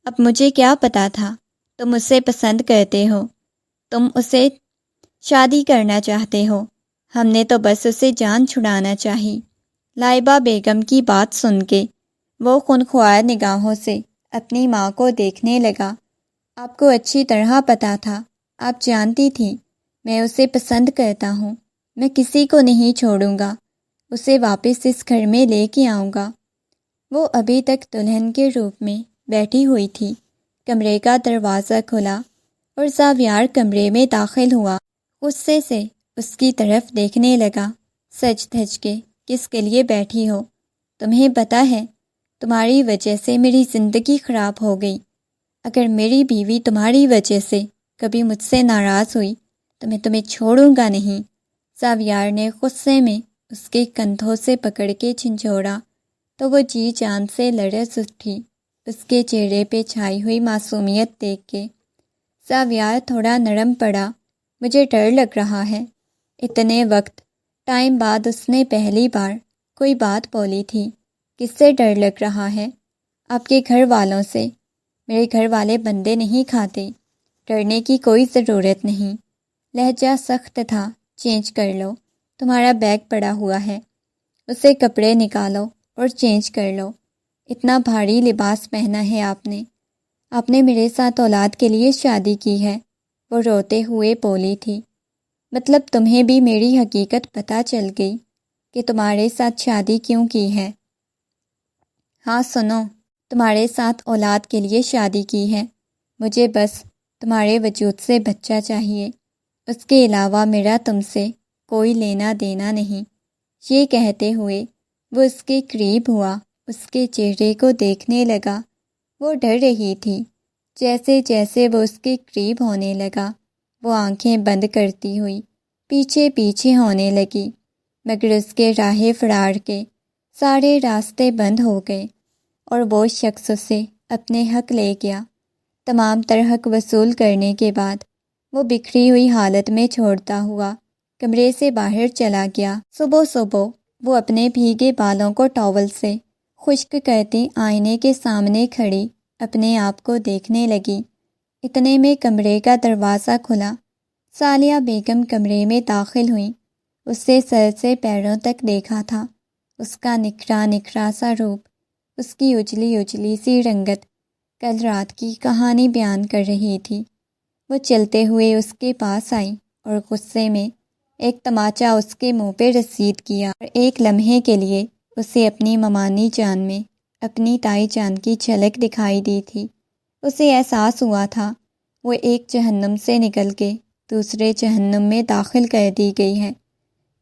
اب مجھے کیا پتا تھا تم اسے پسند کرتے ہو، تم اسے شادی کرنا چاہتے ہو، ہم نے تو بس اسے جان چھڑانا چاہی۔ لائبہ بیگم کی بات سن کے وہ خونخوار نگاہوں سے اپنی ماں کو دیکھنے لگا۔ آپ کو اچھی طرح پتا تھا، آپ جانتی تھی میں اسے پسند کرتا ہوں، میں کسی کو نہیں چھوڑوں گا، اسے واپس اس گھر میں لے کے آؤں گا۔ وہ ابھی تک دلہن کے روپ میں بیٹھی ہوئی تھی۔ کمرے کا دروازہ کھلا اور زاویار کمرے میں داخل ہوا۔ غصے سے اس کی طرف دیکھنے لگا۔ سج دھج کے کس کے لیے بیٹھی ہو؟ تمہیں پتہ ہے تمہاری وجہ سے میری زندگی خراب ہو گئی۔ اگر میری بیوی تمہاری وجہ سے کبھی مجھ سے ناراض ہوئی تو میں تمہیں چھوڑوں گا نہیں۔ زاویار نے غصے میں اس کے کندھوں سے پکڑ کے جھنجھوڑا تو وہ جی جان سے لرز اٹھی۔ اس کے چہرے پہ چھائی ہوئی معصومیت دیکھ کے زاویار تھوڑا نرم پڑا۔ مجھے ڈر لگ رہا ہے۔ اتنے وقت ٹائم بعد اس نے پہلی بار کوئی بات بولی تھی۔ کس سے ڈر لگ رہا ہے؟ آپ کے گھر والوں سے۔ میرے گھر والے بندے نہیں کھاتے، ڈرنے کی کوئی ضرورت نہیں۔ لہجہ سخت تھا۔ چینج کر لو، تمہارا بیگ پڑا ہوا ہے، اسے کپڑے نکالو اور چینج کر لو۔ اتنا بھاری لباس پہنا ہے آپ نے میرے ساتھ اولاد کے لیے شادی کی ہے، وہ روتے ہوئے بولی تھی۔ مطلب تمہیں بھی میری حقیقت پتہ چل گئی کہ تمہارے ساتھ شادی کیوں کی ہے؟ ہاں سنو، تمہارے ساتھ اولاد کے لیے شادی کی ہے۔ مجھے بس تمہارے وجود سے بچہ چاہیے، اس کے علاوہ میرا تم سے کوئی لینا دینا نہیں۔ یہ کہتے ہوئے وہ اس کے قریب ہوا، اس کے چہرے کو دیکھنے لگا۔ وہ ڈر رہی تھی۔ جیسے جیسے وہ اس کے قریب ہونے لگا وہ آنکھیں بند کرتی ہوئی پیچھے پیچھے ہونے لگی، مگر اس کے راہ فرار کے سارے راستے بند ہو گئے اور وہ شخص اسے اپنے حق لے گیا۔ تمام تر حق وصول کرنے کے بعد وہ بکھری ہوئی حالت میں چھوڑتا ہوا کمرے سے باہر چلا گیا۔ صبح صبح وہ اپنے بھیگے بالوں کو ٹاول سے خشک کرتی آئینے کے سامنے کھڑی اپنے آپ کو دیکھنے لگی۔ اتنے میں کمرے کا دروازہ کھلا۔ سالیہ بیگم کمرے میں داخل ہوئیں۔ اسے سر سے پیروں تک دیکھا تھا۔ اس کا نکھرا نکھرا سا روپ، اس کی اجلی اجلی سی رنگت کل رات کی کہانی بیان کر رہی تھی۔ وہ چلتے ہوئے اس کے پاس آئی اور غصے میں ایک تماچا اس کے منہ پہ رسید کیا اور ایک لمحے کے لیے اسے اپنی ممانی جان میں اپنی تائی جان کی جھلک دکھائی دی تھی۔ اسے احساس ہوا تھا وہ ایک جہنم سے نکل کے دوسرے جہنم میں داخل کر دی گئی ہے۔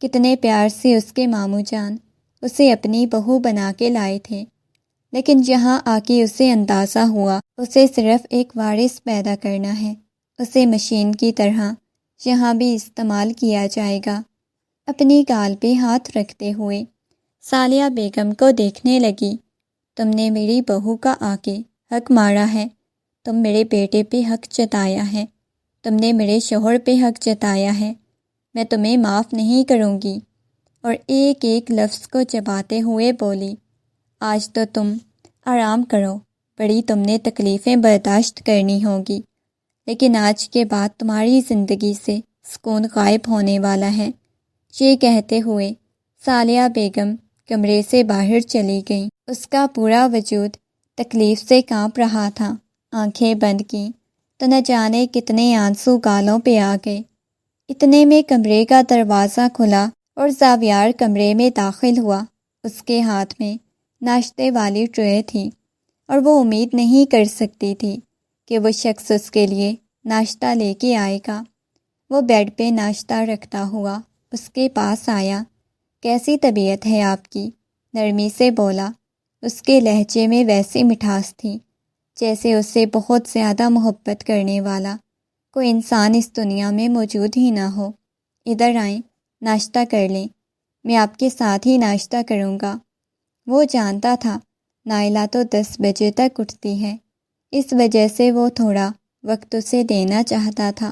کتنے پیار سے اس کے ماموں جان اسے اپنی بہو بنا کے لائے تھے، لیکن جہاں آ کے اسے اندازہ ہوا اسے صرف ایک وارث پیدا کرنا ہے، اسے مشین کی طرح یہاں بھی استعمال کیا جائے گا۔ اپنی گال پہ ہاتھ رکھتے ہوئے سالیہ بیگم کو دیکھنے لگی۔ تم نے میری بہو کا آ کے حق مارا ہے، تم میرے بیٹے پہ حق جتایا ہے، تم نے میرے شوہر پہ حق جتایا ہے، میں تمہیں معاف نہیں کروں گی۔ اور ایک ایک لفظ کو چباتے ہوئے بولی، آج تو تم آرام کرو، بڑی تم نے تکلیفیں برداشت کرنی ہوگی، لیکن آج کے بعد تمہاری زندگی سے سکون غائب ہونے والا ہے۔ یہ کہتے ہوئے سالیہ بیگم کمرے سے باہر چلی گئیں۔ اس کا پورا وجود تکلیف سے کانپ رہا تھا۔ آنکھیں بند کیں تو نہ جانے کتنے آنسو گالوں پہ آ گئے۔ اتنے میں کمرے کا دروازہ کھلا اور زاویار کمرے میں داخل ہوا۔ اس کے ہاتھ میں ناشتے والی ٹرے تھی اور وہ امید نہیں کر سکتی تھی کہ وہ شخص اس کے لیے ناشتہ لے کے آئے گا۔ وہ بیڈ پہ ناشتہ رکھتا ہوا اس کے پاس آیا۔ کیسی طبیعت ہے آپ کی؟ نرمی سے بولا۔ اس کے لہجے میں ویسی مٹھاس تھی جیسے اسے بہت زیادہ محبت کرنے والا کوئی انسان اس دنیا میں موجود ہی نہ ہو۔ ادھر آئیں، ناشتہ کر لیں، میں آپ کے ساتھ ہی ناشتہ کروں گا۔ وہ جانتا تھا نائلہ تو 10 بجے تک اٹھتی ہے، اس وجہ سے وہ تھوڑا وقت اسے دینا چاہتا تھا۔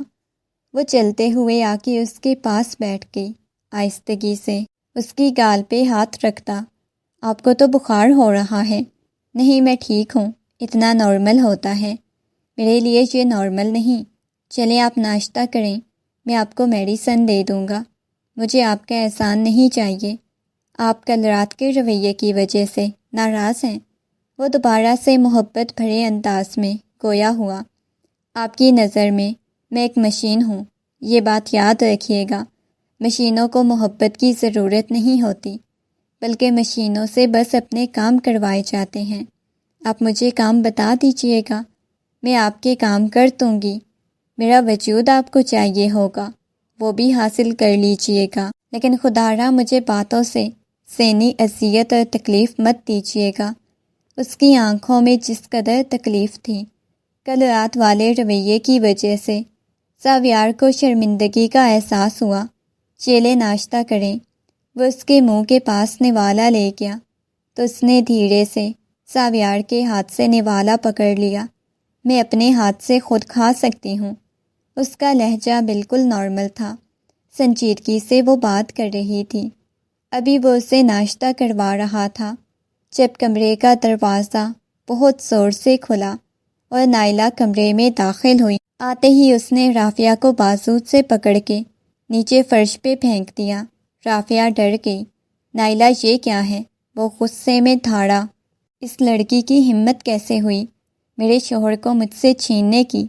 وہ چلتے ہوئے آ کے اس کے پاس بیٹھ گئی۔ آہستگی سے اس کی گال پہ ہاتھ رکھتا۔ آپ کو تو بخار ہو رہا ہے۔ نہیں، میں ٹھیک ہوں، اتنا نارمل ہوتا ہے، میرے لیے یہ نارمل نہیں۔ چلیں آپ ناشتہ کریں، میں آپ کو میڈیسن دے دوں گا۔ مجھے آپ کا احسان نہیں چاہیے، آپ کل رات کے رویے کی وجہ سے ناراض ہیں۔ وہ دوبارہ سے محبت بھرے انداز میں گویا ہوا۔ آپ کی نظر میں ایک مشین ہوں، یہ بات یاد رکھیے گا۔ مشینوں کو محبت کی ضرورت نہیں ہوتی، بلکہ مشینوں سے بس اپنے کام کروائے جاتے ہیں۔ آپ مجھے کام بتا دیجئے گا، میں آپ کے کام کر دوں گی۔ میرا وجود آپ کو چاہیے ہوگا، وہ بھی حاصل کر لیجئے گا، لیکن خدا را مجھے باتوں سے ذہنی اذیت اور تکلیف مت دیجئے گا۔ اس کی آنکھوں میں جس قدر تکلیف تھی کل رات والے رویے کی وجہ سے، ساویار کو شرمندگی کا احساس ہوا۔ چیلے ناشتہ کریں۔ وہ اس کے منہ کے پاس نوالا لے گیا تو اس نے دھیرے سے ساویار کے ہاتھ سے نوالا پکڑ لیا۔ میں اپنے ہاتھ سے خود کھا سکتی ہوں۔ اس کا لہجہ بالکل نارمل تھا، سنجیدگی سے وہ بات کر رہی تھی۔ ابھی وہ اسے ناشتہ کروا رہا تھا جب کمرے کا دروازہ بہت زور سے کھلا اور نائلہ کمرے میں داخل ہوئی۔ آتے ہی اس نے رافعہ کو بازو سے پکڑ کے نیچے فرش پہ پھینک دیا۔ رافعہ ڈر گئی۔ نائلہ یہ کیا ہے؟ وہ غصے میں دھاڑا۔ اس لڑکی کی ہمت کیسے ہوئی میرے شوہر کو مجھ سے چھیننے کی؟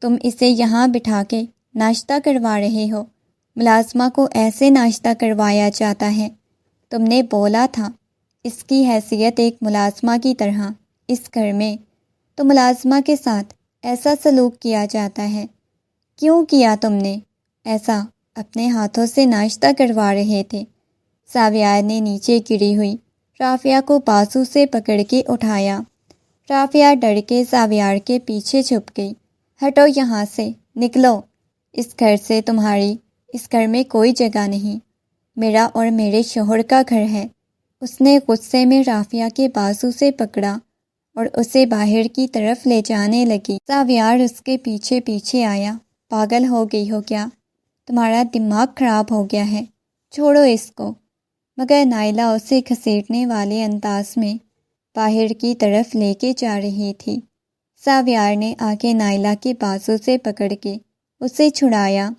تم اسے یہاں بٹھا کے ناشتہ کروا رہے ہو؟ ملازمہ کو ایسے ناشتہ کروایا جاتا ہے؟ تم نے بولا تھا اس کی حیثیت ایک ملازمہ کی طرح اس گھر میں تو ملازمہ کے ساتھ ایسا سلوک کیا جاتا ہے۔ کیوں کیا تم نے ایسا؟ اپنے ہاتھوں سے ناشتہ کروا رہے تھے۔ ساویار نے نیچے گری ہوئی رافعہ کو بازو سے پکڑ کے اٹھایا۔ رافعہ ڈر کے ساویار کے پیچھے چھپ گئی۔ ہٹو یہاں سے، نکلو، اس گھر سے تمہاری اس گھر میں کوئی جگہ نہیں، میرا اور میرے شوہر کا گھر ہے۔ اس نے غصے میں رافعہ کے بازو سے پکڑا اور اسے باہر کی طرف لے جانے لگی۔ ساویار اس کے پیچھے پیچھے آیا۔ پاگل ہو گئی ہو کیا؟ تمہارا دماغ خراب ہو گیا ہے، چھوڑو اس کو۔ مگر نائلہ اسے گھسیٹنے والے انداز میں باہر کی طرف لے کے جا رہی تھی۔ ساویار نے آگے نائلہ کے بازو سے پکڑ کے اسے چھڑایا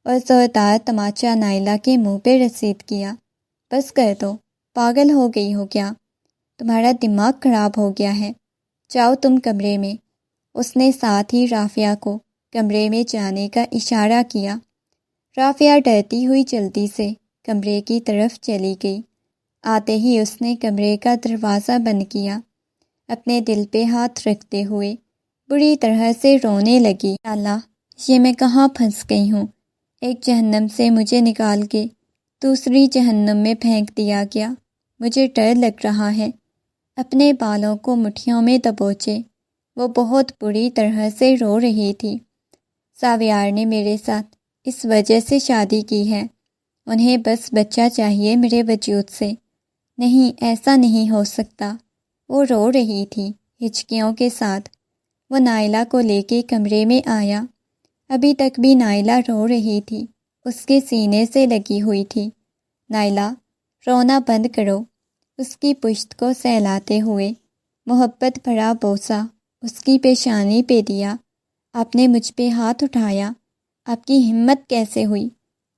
اور زوردار تماچا نائلہ کے منہ پہ رسید کیا۔ بس کر دو، پاگل ہو گئی ہو کیا؟ تمہارا دماغ خراب ہو گیا ہے، جاؤ تم کمرے میں۔ اس نے ساتھ ہی رافعہ کو کمرے میں جانے کا اشارہ کیا۔ رافعہ ڈرتی ہوئی جلدی سے کمرے کی طرف چلی گئی۔ آتے ہی اس نے کمرے کا دروازہ بند کیا۔ اپنے دل پہ ہاتھ رکھتے ہوئے بری طرح سے رونے لگی۔ اللہ، یہ میں کہاں پھنس گئی ہوں؟ ایک جہنم سے مجھے نکال کے دوسری جہنم میں پھینک دیا گیا۔ مجھے ڈر لگ رہا ہے۔ اپنے بالوں کو مٹھیوں میں دبوچے وہ بہت بری طرح سے رو رہی تھی۔ ساویار نے میرے ساتھ اس وجہ سے شادی کی ہے، انہیں بس بچہ چاہیے میرے وجود سے۔ نہیں، ایسا نہیں ہو سکتا۔ وہ رو رہی تھی ہچکیوں کے ساتھ۔ وہ نائلہ کو لے کے کمرے میں آیا۔ ابھی تک بھی نائلہ رو رہی تھی، اس کے سینے سے لگی ہوئی تھی۔ نائلہ، رونا بند کرو۔ اس کی پشت کو سہلاتے ہوئے محبت بھرا بوسہ اس کی پیشانی پہ دیا۔ آپ نے مجھ پہ ہاتھ اٹھایا، آپ کی ہمت کیسے ہوئی؟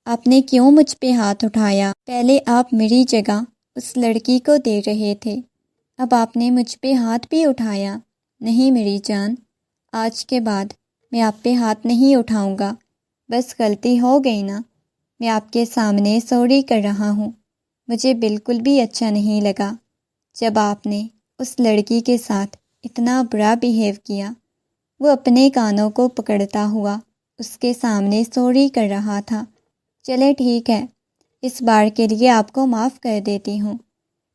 آپ نے کیوں مجھ پہ ہاتھ اٹھایا؟ پہلے آپ میری جگہ اس لڑکی کو دے رہے تھے، اب آپ نے مجھ پہ ہاتھ بھی اٹھایا۔ نہیں میری جان، آج کے بعد میں آپ پہ ہاتھ نہیں اٹھاؤں گا۔ بس غلطی ہو گئی نا، میں آپ کے سامنے سوری کر رہا ہوں۔ مجھے بالکل بھی اچھا نہیں لگا جب آپ نے اس لڑکی کے ساتھ اتنا برا بیہیو کیا۔ وہ اپنے کانوں کو پکڑتا ہوا اس کے سامنے سوری کر رہا تھا۔ چلے ٹھیک ہے، اس بار کے لیے آپ کو معاف کر دیتی ہوں،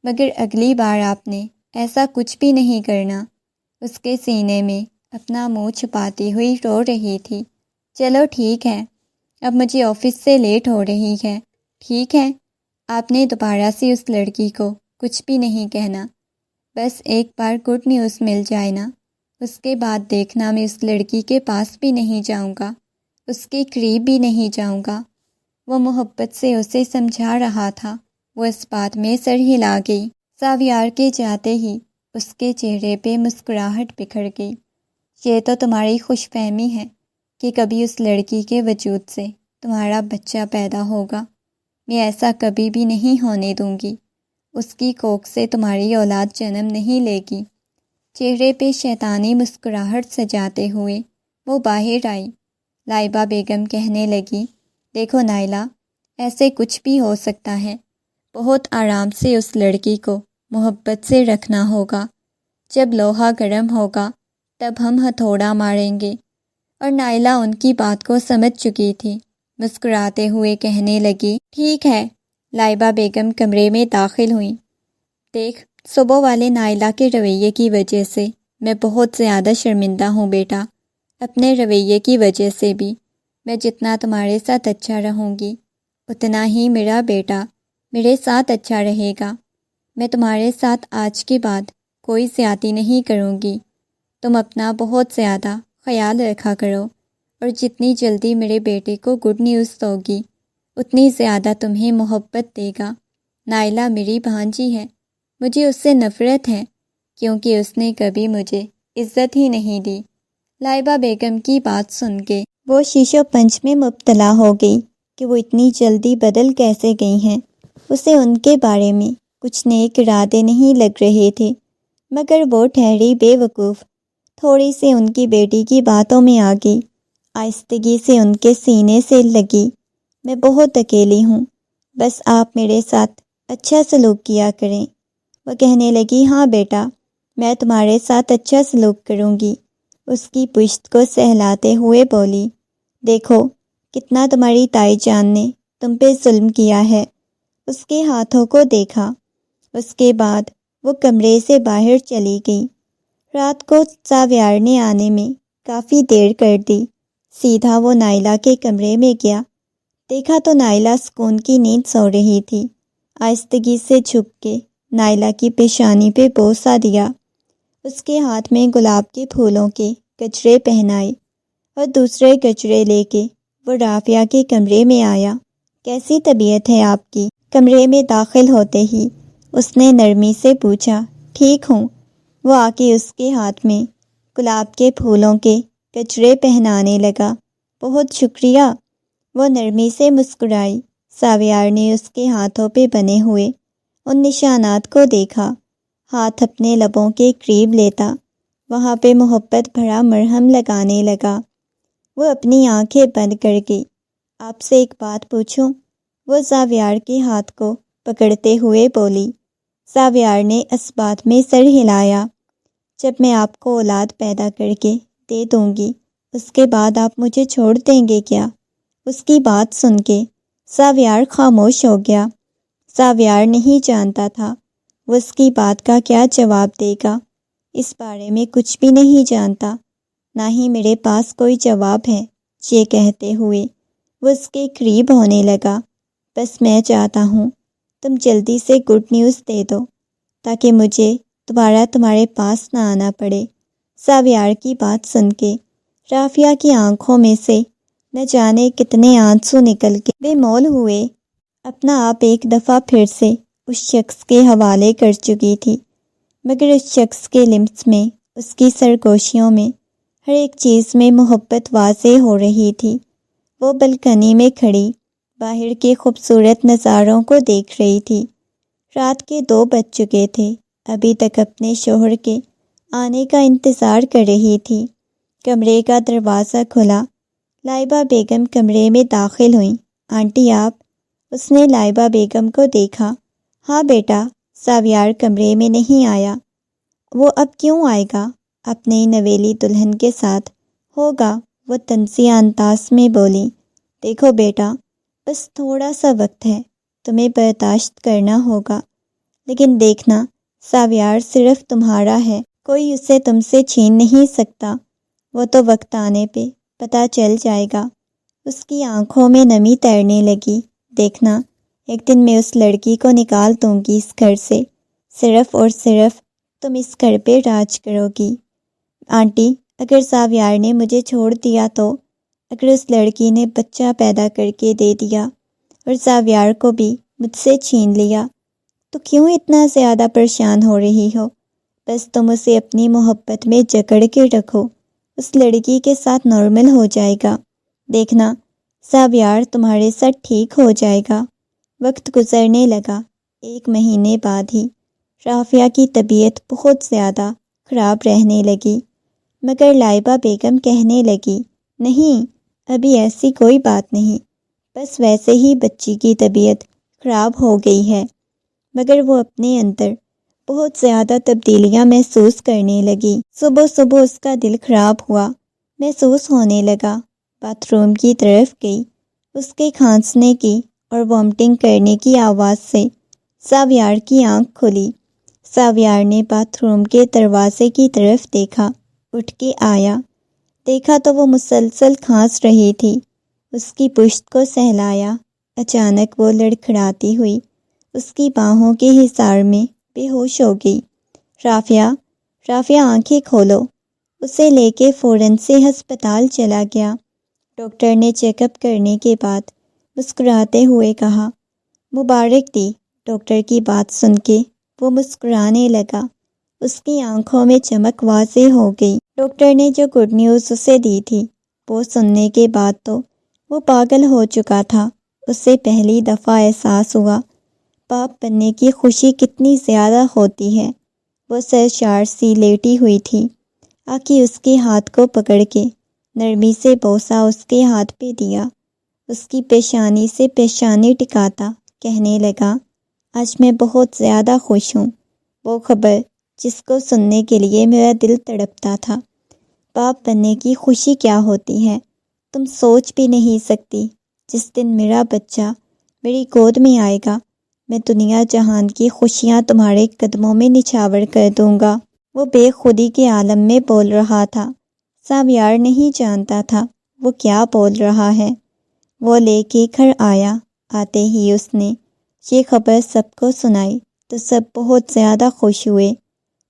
مگر اگلی بار آپ نے ایسا کچھ بھی نہیں کرنا۔ اس کے سینے میں اپنا منہ چھپاتی ہوئی رو رہی تھی۔ چلو ٹھیک ہے، اب مجھے آفس سے لیٹ ہو رہی ہے۔ ٹھیک ہے، آپ نے دوبارہ سے اس لڑکی کو کچھ بھی نہیں کہنا۔ بس ایک بار گڈ نیوز مل جائے نا، اس کے بعد دیکھنا میں اس لڑکی کے پاس بھی نہیں جاؤں گا، اس کے قریب بھی نہیں جاؤں گا۔ وہ محبت سے اسے سمجھا رہا تھا، وہ اس بات میں سر ہلا گئی۔ ساویار کے جاتے ہی اس کے چہرے پہ مسکراہٹ بکھر گئی۔ یہ تو تمہاری خوش فہمی ہے کہ کبھی اس لڑکی کے وجود سے تمہارا بچہ پیدا ہوگا۔ میں ایسا کبھی بھی نہیں ہونے دوں گی۔ اس کی کوکھ سے تمہاری اولاد جنم نہیں لے گی۔ چہرے پہ شیطانی مسکراہٹ سجاتے ہوئے وہ باہر آئی۔ لائبہ بیگم کہنے لگی، دیکھو نائلہ، ایسے کچھ بھی ہو سکتا ہے۔ بہت آرام سے اس لڑکی کو محبت سے رکھنا ہوگا۔ جب لوہا گرم ہوگا تب ہم ہتھوڑا ماریں گے۔ اور نائلہ ان کی بات کو سمجھ چکی تھی۔ مسکراتے ہوئے کہنے لگی، ٹھیک ہے۔ لائبہ بیگم کمرے میں داخل ہوئیں۔ دیکھ، صبح والے نائلہ کے رویے کی وجہ سے میں بہت زیادہ شرمندہ ہوں بیٹا۔ اپنے رویے کی وجہ سے بھی میں جتنا تمہارے ساتھ اچھا رہوں گی اتنا ہی میرا بیٹا میرے ساتھ اچھا رہے گا۔ میں تمہارے ساتھ آج کے بعد کوئی زیادتی نہیں کروں گی۔ تم اپنا بہت زیادہ خیال رکھا کرو، اور جتنی جلدی میرے بیٹے کو گڈ نیوز دوگی اتنی زیادہ تمہیں محبت دے گا۔ نائلہ میری بھانجی ہے، مجھے اس سے نفرت ہے کیونکہ اس نے کبھی مجھے عزت ہی نہیں دی۔ لائبہ بیگم کی بات سن کے وہ شیش و پنج میں مبتلا ہو گئی کہ وہ اتنی جلدی بدل کیسے گئی ہیں۔ اسے ان کے بارے میں کچھ نیک ارادے نہیں لگ رہے تھے، مگر وہ ٹھہری بے وقوف تھوڑی سی ان کی بیٹی کی باتوں میں آ گئی۔ آہستگی سے ان کے سینے سے لگی، میں بہت اکیلی ہوں، بس آپ میرے ساتھ اچھا سلوک کیا کریں۔ وہ کہنے لگی، ہاں بیٹا، میں تمہارے ساتھ اچھا سلوک کروں گی۔ اس کی پشت کو سہلاتے ہوئے بولی، دیکھو کتنا تمہاری تائی جان نے تم پہ ظلم کیا ہے۔ اس کے ہاتھوں کو دیکھا۔ اس کے بعد وہ کمرے سے باہر چلی گئی۔ رات کو ساویار نے آنے میں کافی دیر کر دی۔ سیدھا وہ نائلہ کے کمرے میں گیا۔ دیکھا تو نائلہ سکون کی نیند سو رہی تھی۔ آہستگی سے جھک کے نائلہ کی پیشانی پہ بوسہ دیا، اس کے ہاتھ میں گلاب کے پھولوں کے گجرے پہنائے، اور دوسرے گجرے لے کے وہ رافعہ کے کمرے میں آیا۔ کیسی طبیعت ہے آپ کی؟ کمرے میں داخل ہوتے ہی اس نے نرمی سے پوچھا۔ ٹھیک ہوں۔ وہ آ کے اس کے ہاتھ میں گلاب کے پھولوں کے گجرے پہنانے لگا۔ بہت شکریہ۔ وہ نرمی سے مسکرائی۔ ساویار نے اس کے ہاتھوں پہ بنے ہوئے ان نشانات کو دیکھا۔ ہاتھ اپنے لبوں کے قریب لیتا وہاں پہ محبت بھرا مرہم لگانے لگا۔ وہ اپنی آنکھیں بند کر گئی۔ آپ سے ایک بات پوچھوں؟ وہ ساویار کے ہاتھ کو پکڑتے ہوئے بولی۔ ساویار نے اس بات میں سر ہلایا، جب میں آپ کو اولاد پیدا کر کے دے دوں گی اس کے بعد آپ مجھے چھوڑ دیں گے کیا؟ اس کی بات سن کے ساویار خاموش ہو گیا۔ ساویار نہیں جانتا تھا وہ اس کی بات کا کیا جواب دے گا۔ اس بارے میں کچھ بھی نہیں جانتا، نہ ہی میرے پاس کوئی جواب ہے۔ یہ کہتے ہوئے وہ اس کے قریب ہونے لگا۔ بس میں چاہتا ہوں تم جلدی سے گڈ نیوز دے دو تاکہ مجھے دوبارہ تمہارے پاس نہ آنا پڑے۔ ساویار کی بات سن کے رافعہ کی آنکھوں میں سے نہ جانے کتنے آنسو نکل کے بے مول ہوئے۔ اپنا آپ ایک دفعہ پھر سے اس شخص کے حوالے کر چکی تھی، مگر اس شخص کے لمس میں، اس کی سرگوشیوں میں، ہر ایک چیز میں محبت واضح ہو رہی تھی۔ وہ بلکنی میں کھڑی باہر کے خوبصورت نظاروں کو دیکھ رہی تھی۔ رات کے 2 بج چکے تھے، ابھی تک اپنے شوہر کے آنے کا انتظار کر رہی تھی۔ کمرے کا دروازہ کھلا۔ لائبہ بیگم کمرے میں داخل ہوئیں۔ آنٹی آپ؟ اس نے لائبہ بیگم کو دیکھا۔ ہاں بیٹا، ساویار کمرے میں نہیں آیا۔ وہ اب کیوں آئے گا؟ اپنی نویلی دلہن کے ساتھ ہوگا، وہ طنزیہ انداز میں بولی۔ دیکھو بیٹا، بس تھوڑا سا وقت ہے، تمہیں برداشت کرنا ہوگا، لیکن دیکھنا ساویار صرف تمہارا ہے، کوئی اسے تم سے چھین نہیں سکتا۔ وہ تو وقت آنے پہ پتہ چل جائے گا۔ اس کی آنکھوں میں نمی تیرنے لگی۔ دیکھنا ایک دن میں اس لڑکی کو نکال دوں گی اس گھر سے، صرف اور صرف تم اس گھر پہ راج کرو گی۔ آنٹی، اگر ساویار نے مجھے چھوڑ دیا تو؟ اگر اس لڑکی نے بچہ پیدا کر کے دے دیا اور ساویار کو بھی مجھ سے چھین لیا، تو کیوں اتنا زیادہ پریشان ہو رہی ہو؟ بس تم اسے اپنی محبت میں جکڑ کے رکھو، اس لڑکی کے ساتھ نارمل ہو جائے گا، دیکھنا ساویار تمہارے ساتھ ٹھیک ہو جائے گا۔ وقت گزرنے لگا۔ 1 مہینے بعد ہی رافعہ کی طبیعت بہت زیادہ خراب رہنے لگی، مگر لائبہ بیگم کہنے لگی، نہیں ابھی ایسی کوئی بات نہیں، بس ویسے ہی بچی کی طبیعت خراب ہو گئی ہے۔ مگر وہ اپنے اندر بہت زیادہ تبدیلیاں محسوس کرنے لگی۔ صبح صبح اس کا دل خراب ہوا محسوس ہونے لگا، باتھ روم کی طرف گئی، اس کے کھانسنے کی اور وامٹنگ کرنے کی آواز سے ساویار کی آنکھ کھلی۔ ساویار نے باتھ روم کے دروازے کی طرف دیکھا، اٹھ کے آیا، دیکھا تو وہ مسلسل کھانس رہی تھی۔ اس کی پشت کو سہلایا، اچانک وہ لڑکھڑاتی ہوئی اس کی باہوں کے حصار میں بے ہوش ہو گئی۔ رافعہ آنکھیں کھولو۔ اسے لے کے فوراً سے ہسپتال چلا گیا۔ ڈاکٹر نے چیک اپ کرنے کے بعد مسکراتے ہوئے کہا، مبارک دی۔ ڈاکٹر کی بات سن کے وہ مسکرانے لگا، اس کی آنکھوں میں چمک واضح ہو گئی۔ ڈاکٹر نے جو گڈ نیوز اسے دی تھی وہ سننے کے بعد تو وہ پاگل ہو چکا تھا۔ اسے پہلی دفعہ احساس ہوا باپ بننے کی خوشی کتنی زیادہ ہوتی ہے۔ وہ سرشار سی لیٹی ہوئی تھی۔ آکی اس کے ہاتھ کو پکڑ کے نرمی سے بوسہ اس کے ہاتھ پہ دیا، اس کی پیشانی سے پیشانی ٹکاتا کہنے لگا، آج میں بہت زیادہ خوش ہوں۔ وہ خبر جس کو سننے کے لیے میرا دل تڑپتا تھا۔ باپ بننے کی خوشی کیا ہوتی ہے تم سوچ بھی نہیں سکتی۔ جس دن میرا بچہ میری گود میں آئے گا، میں دنیا جہان کی خوشیاں تمہارے قدموں میں نچھاور کر دوں گا۔ وہ بے خودی کے عالم میں بول رہا تھا۔ ساویار نہیں جانتا تھا وہ کیا بول رہا ہے۔ وہ لے کے گھر آیا۔ آتے ہی اس نے یہ خبر سب کو سنائی تو سب بہت زیادہ خوش ہوئے،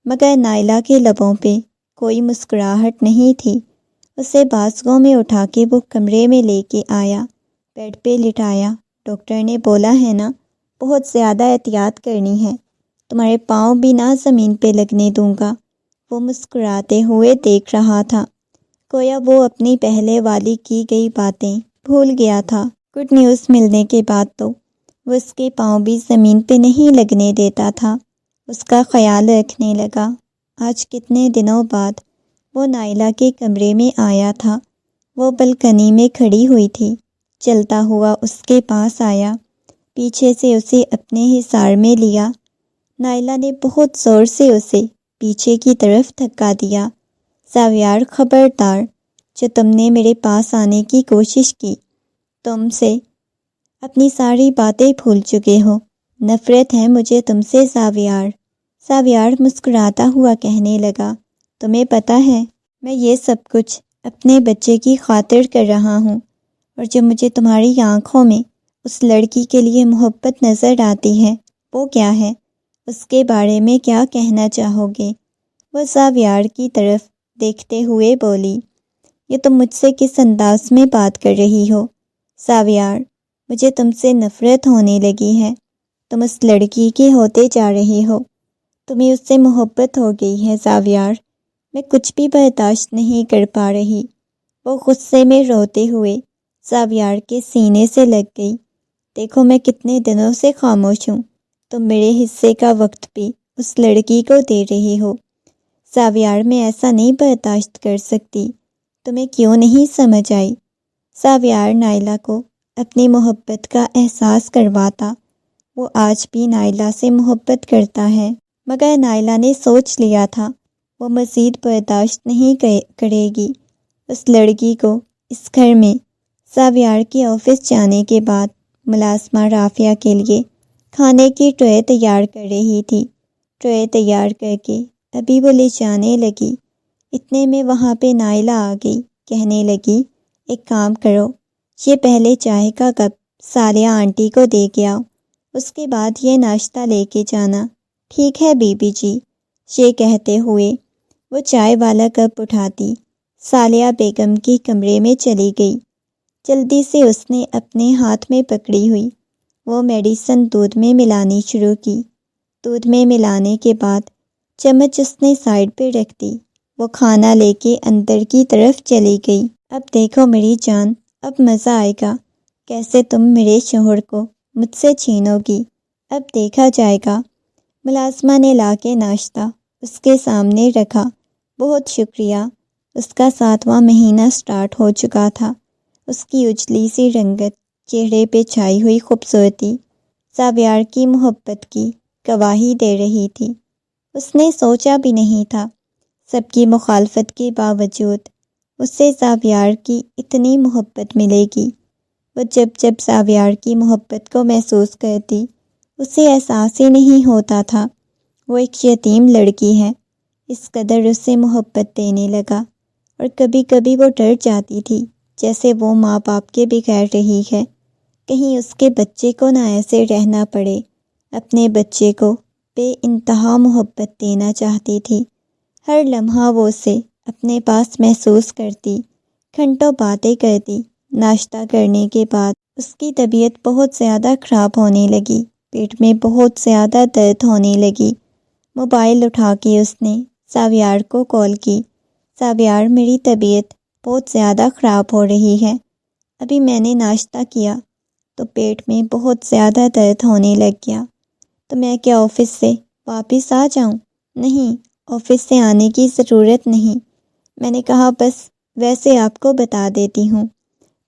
مگر نائلہ کے لبوں پہ کوئی مسکراہٹ نہیں تھی۔ اسے بازوؤں میں اٹھا کے وہ کمرے میں لے کے آیا، بیڈ پہ لٹایا۔ ڈاکٹر نے بولا ہے نا، بہت زیادہ احتیاط کرنی ہے، تمہارے پاؤں بھی نہ زمین پہ لگنے دوں گا۔ وہ مسکراتے ہوئے دیکھ رہا تھا، گویا وہ اپنی پہلے والی کی گئی باتیں بھول گیا تھا۔ گڈ نیوز ملنے کے بعد تو وہ اس کے پاؤں بھی زمین پہ نہیں لگنے دیتا تھا۔ اس کا خیال رکھنے لگا۔ آج کتنے دنوں بعد وہ نائلہ کے کمرے میں آیا تھا۔ وہ بلکنی میں کھڑی ہوئی تھی، چلتا ہوا اس کے پاس آیا، پیچھے سے اسے اپنے حصار میں لیا۔ نائلہ نے بہت زور سے اسے پیچھے کی طرف دھکا دیا۔ ساویار خبردار، جو تم نے میرے پاس آنے کی کوشش کی، تم سے اپنی ساری باتیں بھول چکے ہو۔ نفرت ہے مجھے تم سے ساویار۔ ساویار مسکراتا ہوا کہنے لگا، تمہیں پتہ ہے میں یہ سب کچھ اپنے بچے کی خاطر کر رہا ہوں، اور جو مجھے تمہاری آنکھوں میں اس لڑکی کے لیے محبت نظر آتی ہے وہ کیا ہے، اس کے بارے میں کیا کہنا چاہو گے؟ وہ ساویار کی طرف دیکھتے ہوئے بولی، یہ تم مجھ سے کس انداز میں بات کر رہی ہو؟ ساویار، مجھے تم سے نفرت ہونے لگی ہے۔ تم اس لڑکی کے ہوتے جا رہے ہو، تمہیں اس سے محبت ہو گئی ہے ساویار، میں کچھ بھی برداشت نہیں کر پا رہی۔ وہ غصے میں روتے ہوئے ساویار کے سینے سے لگ گئی۔ دیکھو میں کتنے دنوں سے خاموش ہوں، تم میرے حصے کا وقت بھی اس لڑکی کو دے رہی ہو۔ ساویار، میں ایسا نہیں برداشت کر سکتی، تمہیں کیوں نہیں سمجھ آئی؟ ساویار نائلہ کو اپنی محبت کا احساس کرواتا۔ وہ آج بھی نائلہ سے محبت کرتا ہے، مگر نائلہ نے سوچ لیا تھا وہ مزید برداشت نہیں کرے گی۔ اس لڑکی کو اس گھر میں ساویار کے آفس جانے کے بعد ملازمہ رافعہ کے لیے کھانے کی ٹرے تیار کر رہی تھی۔ ٹرے تیار کر کے ابھی وہ لے جانے لگی، اتنے میں وہاں پہ نائلہ آ گئی، کہنے لگی، ایک کام کرو، یہ پہلے چائے کا کپ صالحہ آنٹی کو دے کے آؤ، اس کے بعد یہ ناشتہ لے کے جانا۔ ٹھیک ہے بی بی جی، یہ کہتے ہوئے وہ چائے والا کپ اٹھاتی صالحہ بیگم کے کمرے میں چلی گئی۔ جلدی سے اس نے اپنے ہاتھ میں پکڑی ہوئی وہ میڈیسن دودھ میں ملانی شروع کی۔ دودھ میں ملانے کے بعد چمچ اس نے سائڈ پہ رکھ دی۔ وہ کھانا لے کے اندر کی طرف چلی گئی۔ اب دیکھو میری جان، اب مزہ آئے گا، کیسے تم میرے شوہر کو مجھ سے چھینو گی، اب دیکھا جائے گا۔ ملازمہ نے لا کے ناشتہ اس کے سامنے رکھا۔ بہت شکریہ۔ اس کا 7واں مہینہ سٹارٹ ہو چکا تھا۔ اس کی اجلی سی رنگت، چہرے پہ چھائی ہوئی خوبصورتی ساویار کی محبت کی گواہی دے رہی تھی۔ اس نے سوچا بھی نہیں تھا، سب کی مخالفت کے باوجود اسے ساویار کی اتنی محبت ملے گی۔ وہ جب جب ساویار کی محبت کو محسوس کرتی، اسے احساس ہی نہیں ہوتا تھا وہ ایک یتیم لڑکی ہے۔ اس قدر اسے محبت دینے لگا، اور کبھی کبھی وہ ڈر جاتی تھی جیسے وہ ماں باپ کے بغیر رہی ہے، کہیں اس کے بچے کو نہ ایسے رہنا پڑے۔ اپنے بچے کو بے انتہا محبت دینا چاہتی تھی۔ ہر لمحہ وہ اسے اپنے پاس محسوس کرتی، گھنٹوں باتیں کرتی۔ ناشتہ کرنے کے بعد اس کی طبیعت بہت زیادہ خراب ہونے لگی، پیٹ میں بہت زیادہ درد ہونے لگی۔ موبائل اٹھا کے اس نے ساویار کو کال کی۔ ساویار، میری طبیعت بہت زیادہ خراب ہو رہی ہے، ابھی میں نے ناشتہ کیا تو پیٹ میں بہت زیادہ درد ہونے لگ گیا، تو میں کیا آفس سے واپس آ جاؤں؟ نہیں، آفس سے آنے کی ضرورت نہیں۔ میں نے کہا بس ویسے آپ کو بتا دیتی ہوں،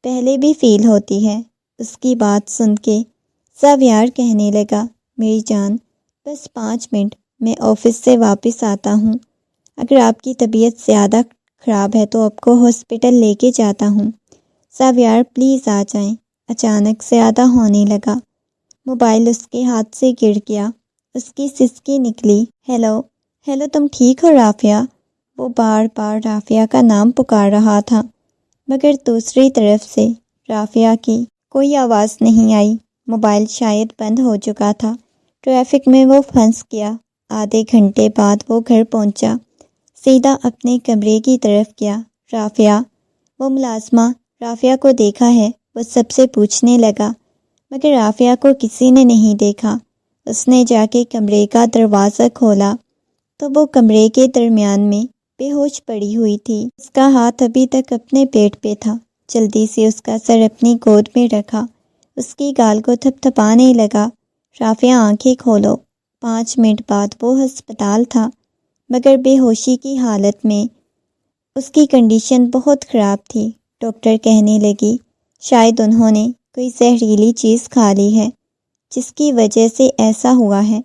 پہلے بھی فیل ہوتی ہے۔ اس کی بات سن کے ساویار کہنے لگا، میری جان بس 5 منٹ، میں آفس سے واپس آتا ہوں۔ اگر آپ کی طبیعت زیادہ خراب ہے تو آپ کو ہاسپٹل لے کے جاتا ہوں۔ ساویار پلیز آ جائیں۔ اچانک زیادہ ہونے لگا، موبائل اس کے ہاتھ سے گر گیا، اس کی سسکی نکلی۔ ہیلو ہیلو، تم ٹھیک ہو رافیہ؟ وہ بار بار رافیہ کا نام پکار رہا تھا، مگر دوسری طرف سے رافیہ کی کوئی آواز نہیں آئی۔ موبائل شاید بند ہو چکا تھا، ٹریفک میں وہ پھنس گیا۔ آدھے گھنٹے بعد وہ گھر پہنچا، سیدھا اپنے کمرے کی طرف گیا۔ رافیہ، وہ ملازمہ رافیہ کو دیکھا ہے؟ وہ سب سے پوچھنے لگا، مگر رافیہ کو کسی نے نہیں دیکھا۔ اس نے جا کے کمرے کا دروازہ کھولا تو وہ کمرے کے درمیان میں بے ہوش پڑی ہوئی تھی۔ اس کا ہاتھ ابھی تک اپنے پیٹ پہ تھا۔ جلدی سے اس کا سر اپنی گود میں رکھا، اس کی گال کو تھپ تھپانے لگا۔ رافیہ، آنکھیں کھولو۔ 5 منٹ بعد وہ ہسپتال تھا، مگر بے ہوشی کی حالت میں۔ اس کی کنڈیشن بہت خراب تھی۔ ڈاکٹر کہنے لگی شاید انہوں نے کوئی زہریلی چیز کھا لی ہے جس کی وجہ سے ایسا ہوا ہے،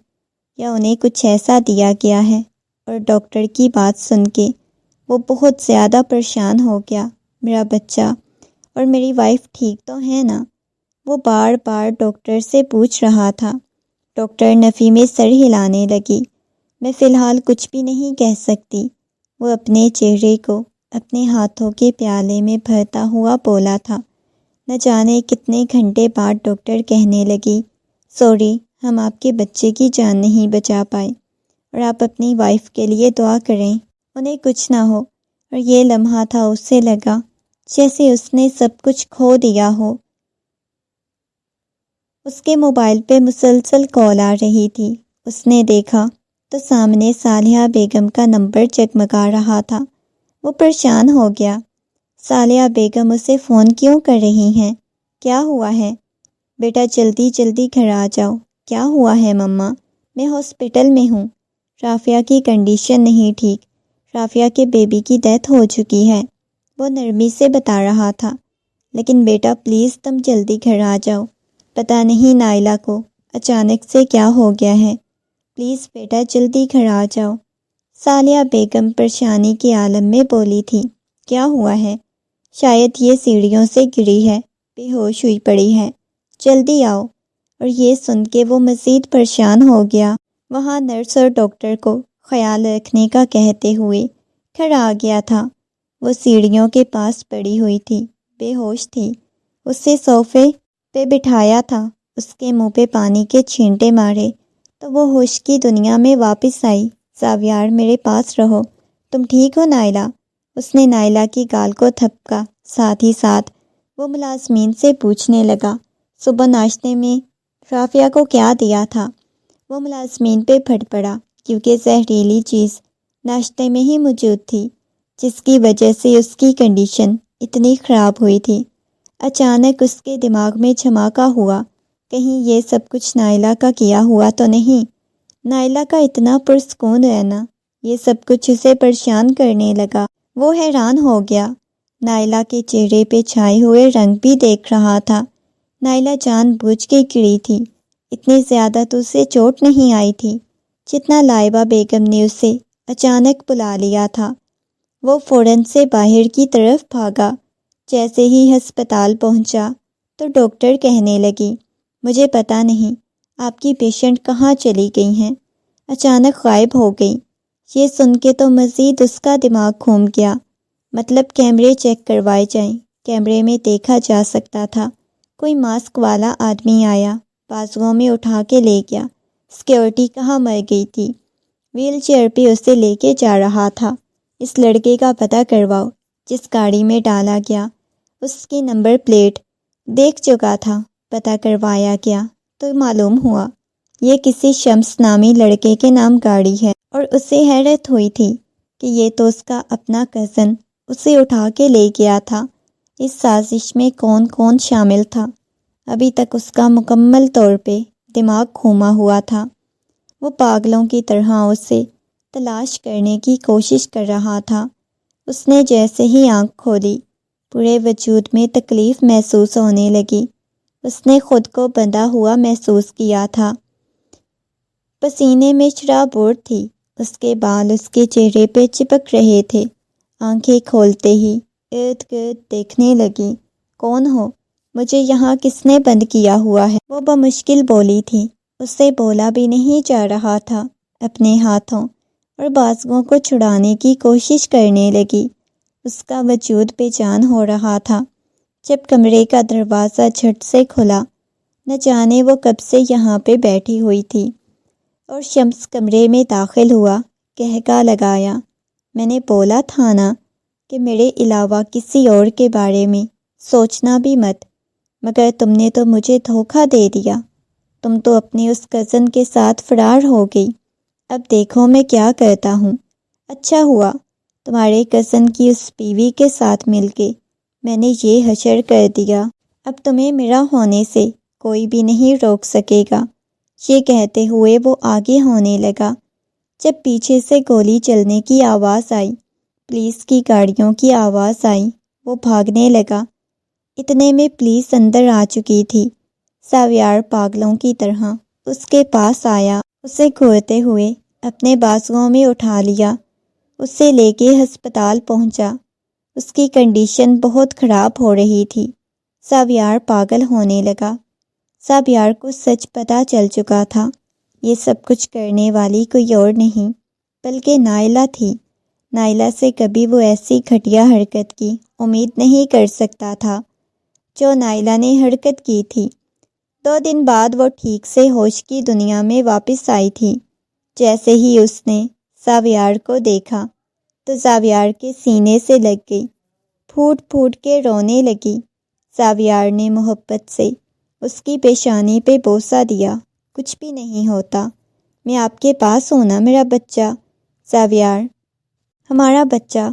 یا انہیں کچھ ایسا دیا گیا ہے۔ اور ڈاکٹر کی بات سن کے وہ بہت زیادہ پریشان ہو گیا۔ میرا بچہ اور میری وائف ٹھیک تو ہے نا؟ وہ بار بار ڈاکٹر سے پوچھ رہا تھا۔ ڈاکٹر نفی میں سر ہلانے لگی۔ میں فی الحال کچھ بھی نہیں کہہ سکتی۔ وہ اپنے چہرے کو اپنے ہاتھوں کے پیالے میں بھرتا ہوا بولا تھا۔ نہ جانے کتنے گھنٹے بعد ڈاکٹر کہنے لگی، سوری، ہم آپ کے بچے کی جان نہیں بچا پائے، اور آپ اپنی وائف کے لیے دعا کریں، انہیں کچھ نہ ہو۔ اور یہ لمحہ تھا اسے لگا جیسے اس نے سب کچھ کھو دیا ہو۔ اس کے موبائل پہ مسلسل کال آ رہی تھی۔ اس نے دیکھا تو سامنے صالحہ بیگم کا نمبر جگمگا رہا تھا۔ وہ پریشان ہو گیا۔ صالحہ بیگم اسے فون کیوں کر رہی ہیں؟ کیا ہوا ہے؟ بیٹا جلدی جلدی گھر آ جاؤ۔ کیا ہوا ہے مما؟ میں ہاسپٹل میں ہوں۔ رافیہ کی کنڈیشن نہیں ٹھیک، رافیہ کے بیبی کی ڈیتھ ہو چکی ہے، وہ نرمی سے بتا رہا تھا۔ لیکن بیٹا پلیز تم جلدی گھر آ جاؤ، پتہ نہیں نائلہ کو اچانک سے کیا ہو گیا ہے، پلیز بیٹا جلدی گھر آ جاؤ۔ صالحہ بیگم پریشانی کے عالم میں بولی تھی، کیا ہوا ہے؟ شاید یہ سیڑھیوں سے گری ہے، بے ہوش ہوئی پڑی ہے، جلدی آؤ۔ اور یہ سن کے وہ مزید پریشان ہو گیا۔ وہاں نرس اور ڈاکٹر کو خیال رکھنے کا کہتے ہوئے گھر آ گیا تھا۔ وہ سیڑھیوں کے پاس پڑی ہوئی تھی، بے ہوش تھی۔ اسے صوفے پہ بٹھایا تھا، اس کے منہ پہ پانی کے چھینٹے مارے تو وہ ہوش کی دنیا میں واپس آئی۔ ساویار، میرے پاس رہو، تم ٹھیک ہو نائلہ؟ اس نے نائلہ کی گال کو تھپکا، ساتھ ہی ساتھ وہ ملازمین سے پوچھنے لگا، صبح ناشتے میں رافعہ کو کیا دیا تھا؟ وہ ملازمین پہ پھٹ پڑا کیونکہ زہریلی چیز ناشتے میں ہی موجود تھی، جس کی وجہ سے اس کی کنڈیشن اتنی خراب ہوئی تھی۔ اچانک اس کے دماغ میں جھماکا ہوا، کہیں یہ سب کچھ نائلہ کا کیا ہوا تو نہیں؟ نائلہ کا اتنا پرسکون رہنا، یہ سب کچھ اسے پریشان کرنے لگا۔ وہ حیران ہو گیا، نائلہ کے چہرے پہ چھائے ہوئے رنگ بھی دیکھ رہا تھا۔ نائلہ جان بوجھ کے گری تھی، اتنی زیادہ تو اسے چوٹ نہیں آئی تھی جتنا لائبہ بیگم نے اسے اچانک بلا لیا تھا۔ وہ فوراً سے باہر کی طرف بھاگا۔ جیسے ہی ہسپتال پہنچا تو ڈاکٹر کہنے لگی، مجھے پتہ نہیں آپ کی پیشنٹ کہاں چلی گئی ہیں، اچانک غائب ہو گئی۔ یہ سن کے تو مزید اس کا دماغ گھوم گیا۔ مطلب کیمرے چیک کروائے جائیں، کیمرے میں دیکھا جا سکتا تھا۔ کوئی ماسک والا آدمی آیا، بازوؤں میں اٹھا کے لے گیا۔ سیکیورٹی کہاں مر گئی تھی، ویل چیئر پہ اسے لے کے جا رہا تھا۔ اس لڑکے کا پتہ کرواؤ جس گاڑی میں ڈالا گیا، اس کی نمبر پلیٹ دیکھ چکا تھا۔ پتہ کروایا گیا تو معلوم ہوا یہ کسی شمس نامی لڑکے کے نام گاڑی ہے، اور اسے حیرت ہوئی تھی کہ یہ تو اس کا اپنا کزن اسے اٹھا کے لے گیا تھا۔ اس سازش میں کون کون شامل تھا، ابھی تک اس کا مکمل طور پہ دماغ گھوما ہوا تھا۔ وہ پاگلوں کی طرح اسے تلاش کرنے کی کوشش کر رہا تھا۔ اس نے جیسے ہی آنکھ کھولی، پورے وجود میں تکلیف محسوس ہونے لگی۔ اس نے خود کو بندھا ہوا محسوس کیا تھا، پسینے میں شرابور تھی، اس کے بال اس کے چہرے پہ چپک رہے تھے۔ آنکھیں کھولتے ہی ارد گرد دیکھنے لگی، کون ہو؟ مجھے یہاں کس نے بند کیا ہوا ہے؟ وہ بمشکل بولی تھی، اس سے بولا بھی نہیں جا رہا تھا۔ اپنے ہاتھوں اور بازوؤں کو چھڑانے کی کوشش کرنے لگی، اس کا وجود بے جان ہو رہا تھا۔ جب کمرے کا دروازہ جھٹ سے کھلا، نہ جانے وہ کب سے یہاں پہ بیٹھی ہوئی تھی، اور شمس کمرے میں داخل ہوا، کہکا لگایا، میں نے بولا تھا نا کہ میرے علاوہ کسی اور کے بارے میں سوچنا بھی مت، مگر تم نے تو مجھے دھوکہ دے دیا۔ تم تو اپنے اس کزن کے ساتھ فرار ہو گئی۔ اب دیکھو میں کیا کرتا ہوں۔ اچھا ہوا تمہارے کزن کی اس بیوی کے ساتھ مل کے میں نے یہ حشر کر دیا، اب تمہیں میرا ہونے سے کوئی بھی نہیں روک سکے گا۔ یہ کہتے ہوئے وہ آگے ہونے لگا، جب پیچھے سے گولی چلنے کی آواز آئی، پولیس کی گاڑیوں کی آواز آئی، وہ بھاگنے لگا۔ اتنے میں پولیس اندر آ چکی تھی۔ ساویار پاگلوں کی طرح اس کے پاس آیا، اسے گھورتے ہوئے اپنے بازوؤں میں اٹھا لیا، اسے لے کے ہسپتال پہنچا۔ اس کی کنڈیشن بہت خراب ہو رہی تھی۔ ساویار پاگل ہونے لگا۔ ساویار کو سچ پتہ چل چکا تھا، یہ سب کچھ کرنے والی کوئی اور نہیں بلکہ نائلہ تھی۔ نائلہ سے کبھی وہ ایسی گھٹیا حرکت کی امید نہیں کر سکتا تھا جو نائلہ نے حرکت کی تھی۔ 2 دن بعد وہ ٹھیک سے ہوش کی دنیا میں واپس آئی تھی۔ جیسے ہی اس نے ساویار کو دیکھا تو ساویار کے سینے سے لگ گئی، پھوٹ پھوٹ کے رونے لگی۔ ساویار نے محبت سے اس کی پیشانی پہ بوسہ دیا، کچھ بھی نہیں ہوتا، میں آپ کے پاس ہوں نا میرا بچہ۔ ساویار، ہمارا بچہ،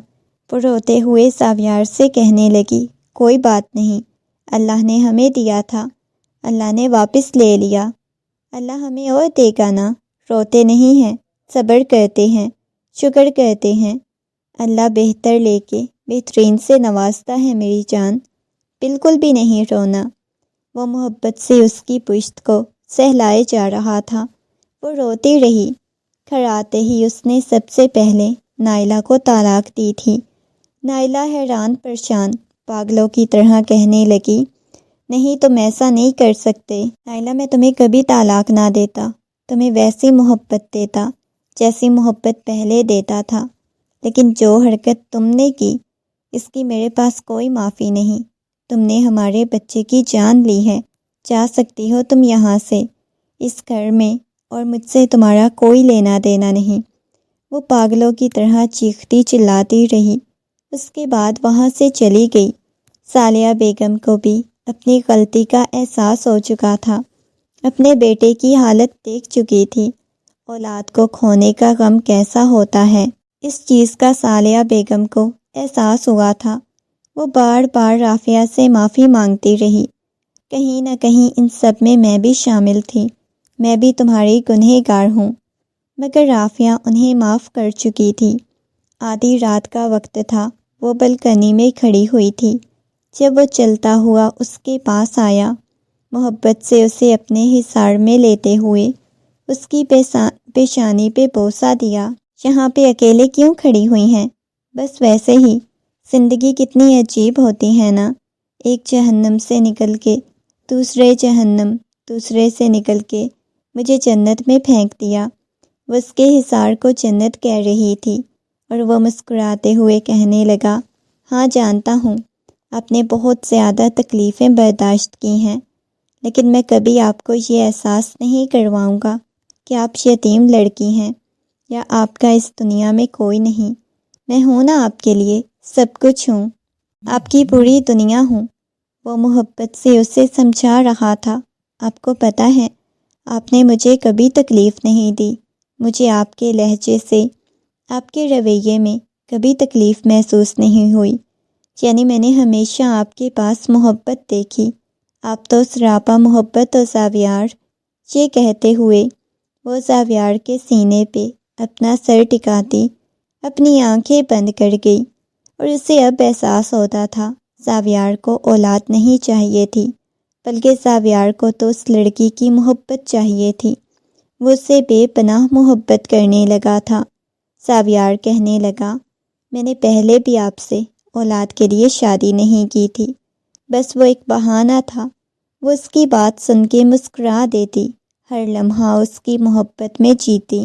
وہ روتے ہوئے ساویار سے کہنے لگی، کوئی بات نہیں، اللہ نے ہمیں دیا تھا، اللہ نے واپس لے لیا، اللہ ہمیں اور دے گا نا۔ روتے نہیں ہیں، صبر کرتے ہیں، شکر کرتے ہیں، اللہ بہتر لے کے بہترین سے نوازتا ہے میری جان، بالکل بھی نہیں رونا۔ وہ محبت سے اس کی پشت کو سہلائے جا رہا تھا۔ وہ روتی رہی۔ گھر آتے ہی اس نے سب سے پہلے نائلہ کو طلاق دی تھی۔ نائلہ حیران پریشان پاگلوں کی طرح کہنے لگی، نہیں تم ایسا نہیں کر سکتے نائلہ، میں تمہیں کبھی طلاق نہ دیتا، تمہیں ویسی محبت دیتا جیسی محبت پہلے دیتا تھا، لیکن جو حرکت تم نے کی اس کی میرے پاس کوئی معافی نہیں۔ تم نے ہمارے بچے کی جان لی ہے، جا سکتی ہو تم یہاں سے، اس گھر میں اور مجھ سے تمہارا کوئی لینا دینا نہیں۔ وہ پاگلوں کی طرح چیختی چلاتی رہی، اس کے بعد وہاں سے چلی گئی۔ سالیہ بیگم کو بھی اپنی غلطی کا احساس ہو چکا تھا۔ اپنے بیٹے کی حالت دیکھ چکی تھی۔ اولاد کو کھونے کا غم کیسا ہوتا ہے، اس چیز کا صالحہ بیگم کو احساس ہوا تھا۔ وہ بار بار رافعہ سے معافی مانگتی رہی۔ کہیں نہ کہیں ان سب میں بھی شامل تھی، میں بھی تمہاری گنہگار ہوں۔ مگر رافعہ انہیں معاف کر چکی تھی۔ آدھی رات کا وقت تھا، وہ بلکنی میں کھڑی ہوئی تھی جب وہ چلتا ہوا اس کے پاس آیا، محبت سے اسے اپنے حصار میں لیتے ہوئے اس کی پیشانی پہ بوسہ دیا۔ یہاں پہ اکیلے کیوں کھڑی ہوئی ہیں؟ بس ویسے ہی۔ زندگی کتنی عجیب ہوتی ہے نا، ایک جہنم سے نکل کے دوسرے جہنم، دوسرے سے نکل کے مجھے جنت میں پھینک دیا۔ وہ اس کے حصار کو جنت کہہ رہی تھی اور وہ مسکراتے ہوئے کہنے لگا، ہاں جانتا ہوں آپ نے بہت زیادہ تکلیفیں برداشت کی ہیں، لیکن میں کبھی آپ کو یہ احساس نہیں کرواؤں گا کہ آپ یتیم لڑکی ہیں یا آپ کا اس دنیا میں کوئی نہیں۔ میں ہوں نا آپ کے لیے، سب کچھ ہوں، آپ کی پوری دنیا ہوں۔ وہ محبت سے اسے سمجھا رہا تھا، آپ کو پتہ ہے آپ نے مجھے کبھی تکلیف نہیں دی، مجھے آپ کے لہجے سے، آپ کے رویے میں کبھی تکلیف محسوس نہیں ہوئی، یعنی میں نے ہمیشہ آپ کے پاس محبت دیکھی، آپ تو سراپا محبت و زاویار۔ یہ کہتے ہوئے وہ زاویار کے سینے پہ اپنا سر ٹکاتی اپنی آنکھیں بند کر گئی، اور اسے اب احساس ہوتا تھا زاویار کو اولاد نہیں چاہیے تھی، بلکہ زاویار کو تو اس لڑکی کی محبت چاہیے تھی۔ وہ اسے بے پناہ محبت کرنے لگا تھا۔ زاویار کہنے لگا، میں نے پہلے بھی آپ سے اولاد کے لیے شادی نہیں کی تھی، بس وہ ایک بہانہ تھا۔ وہ اس کی بات سن کے مسکرا دیتی، ہر لمحہ اس کی محبت میں جیتی۔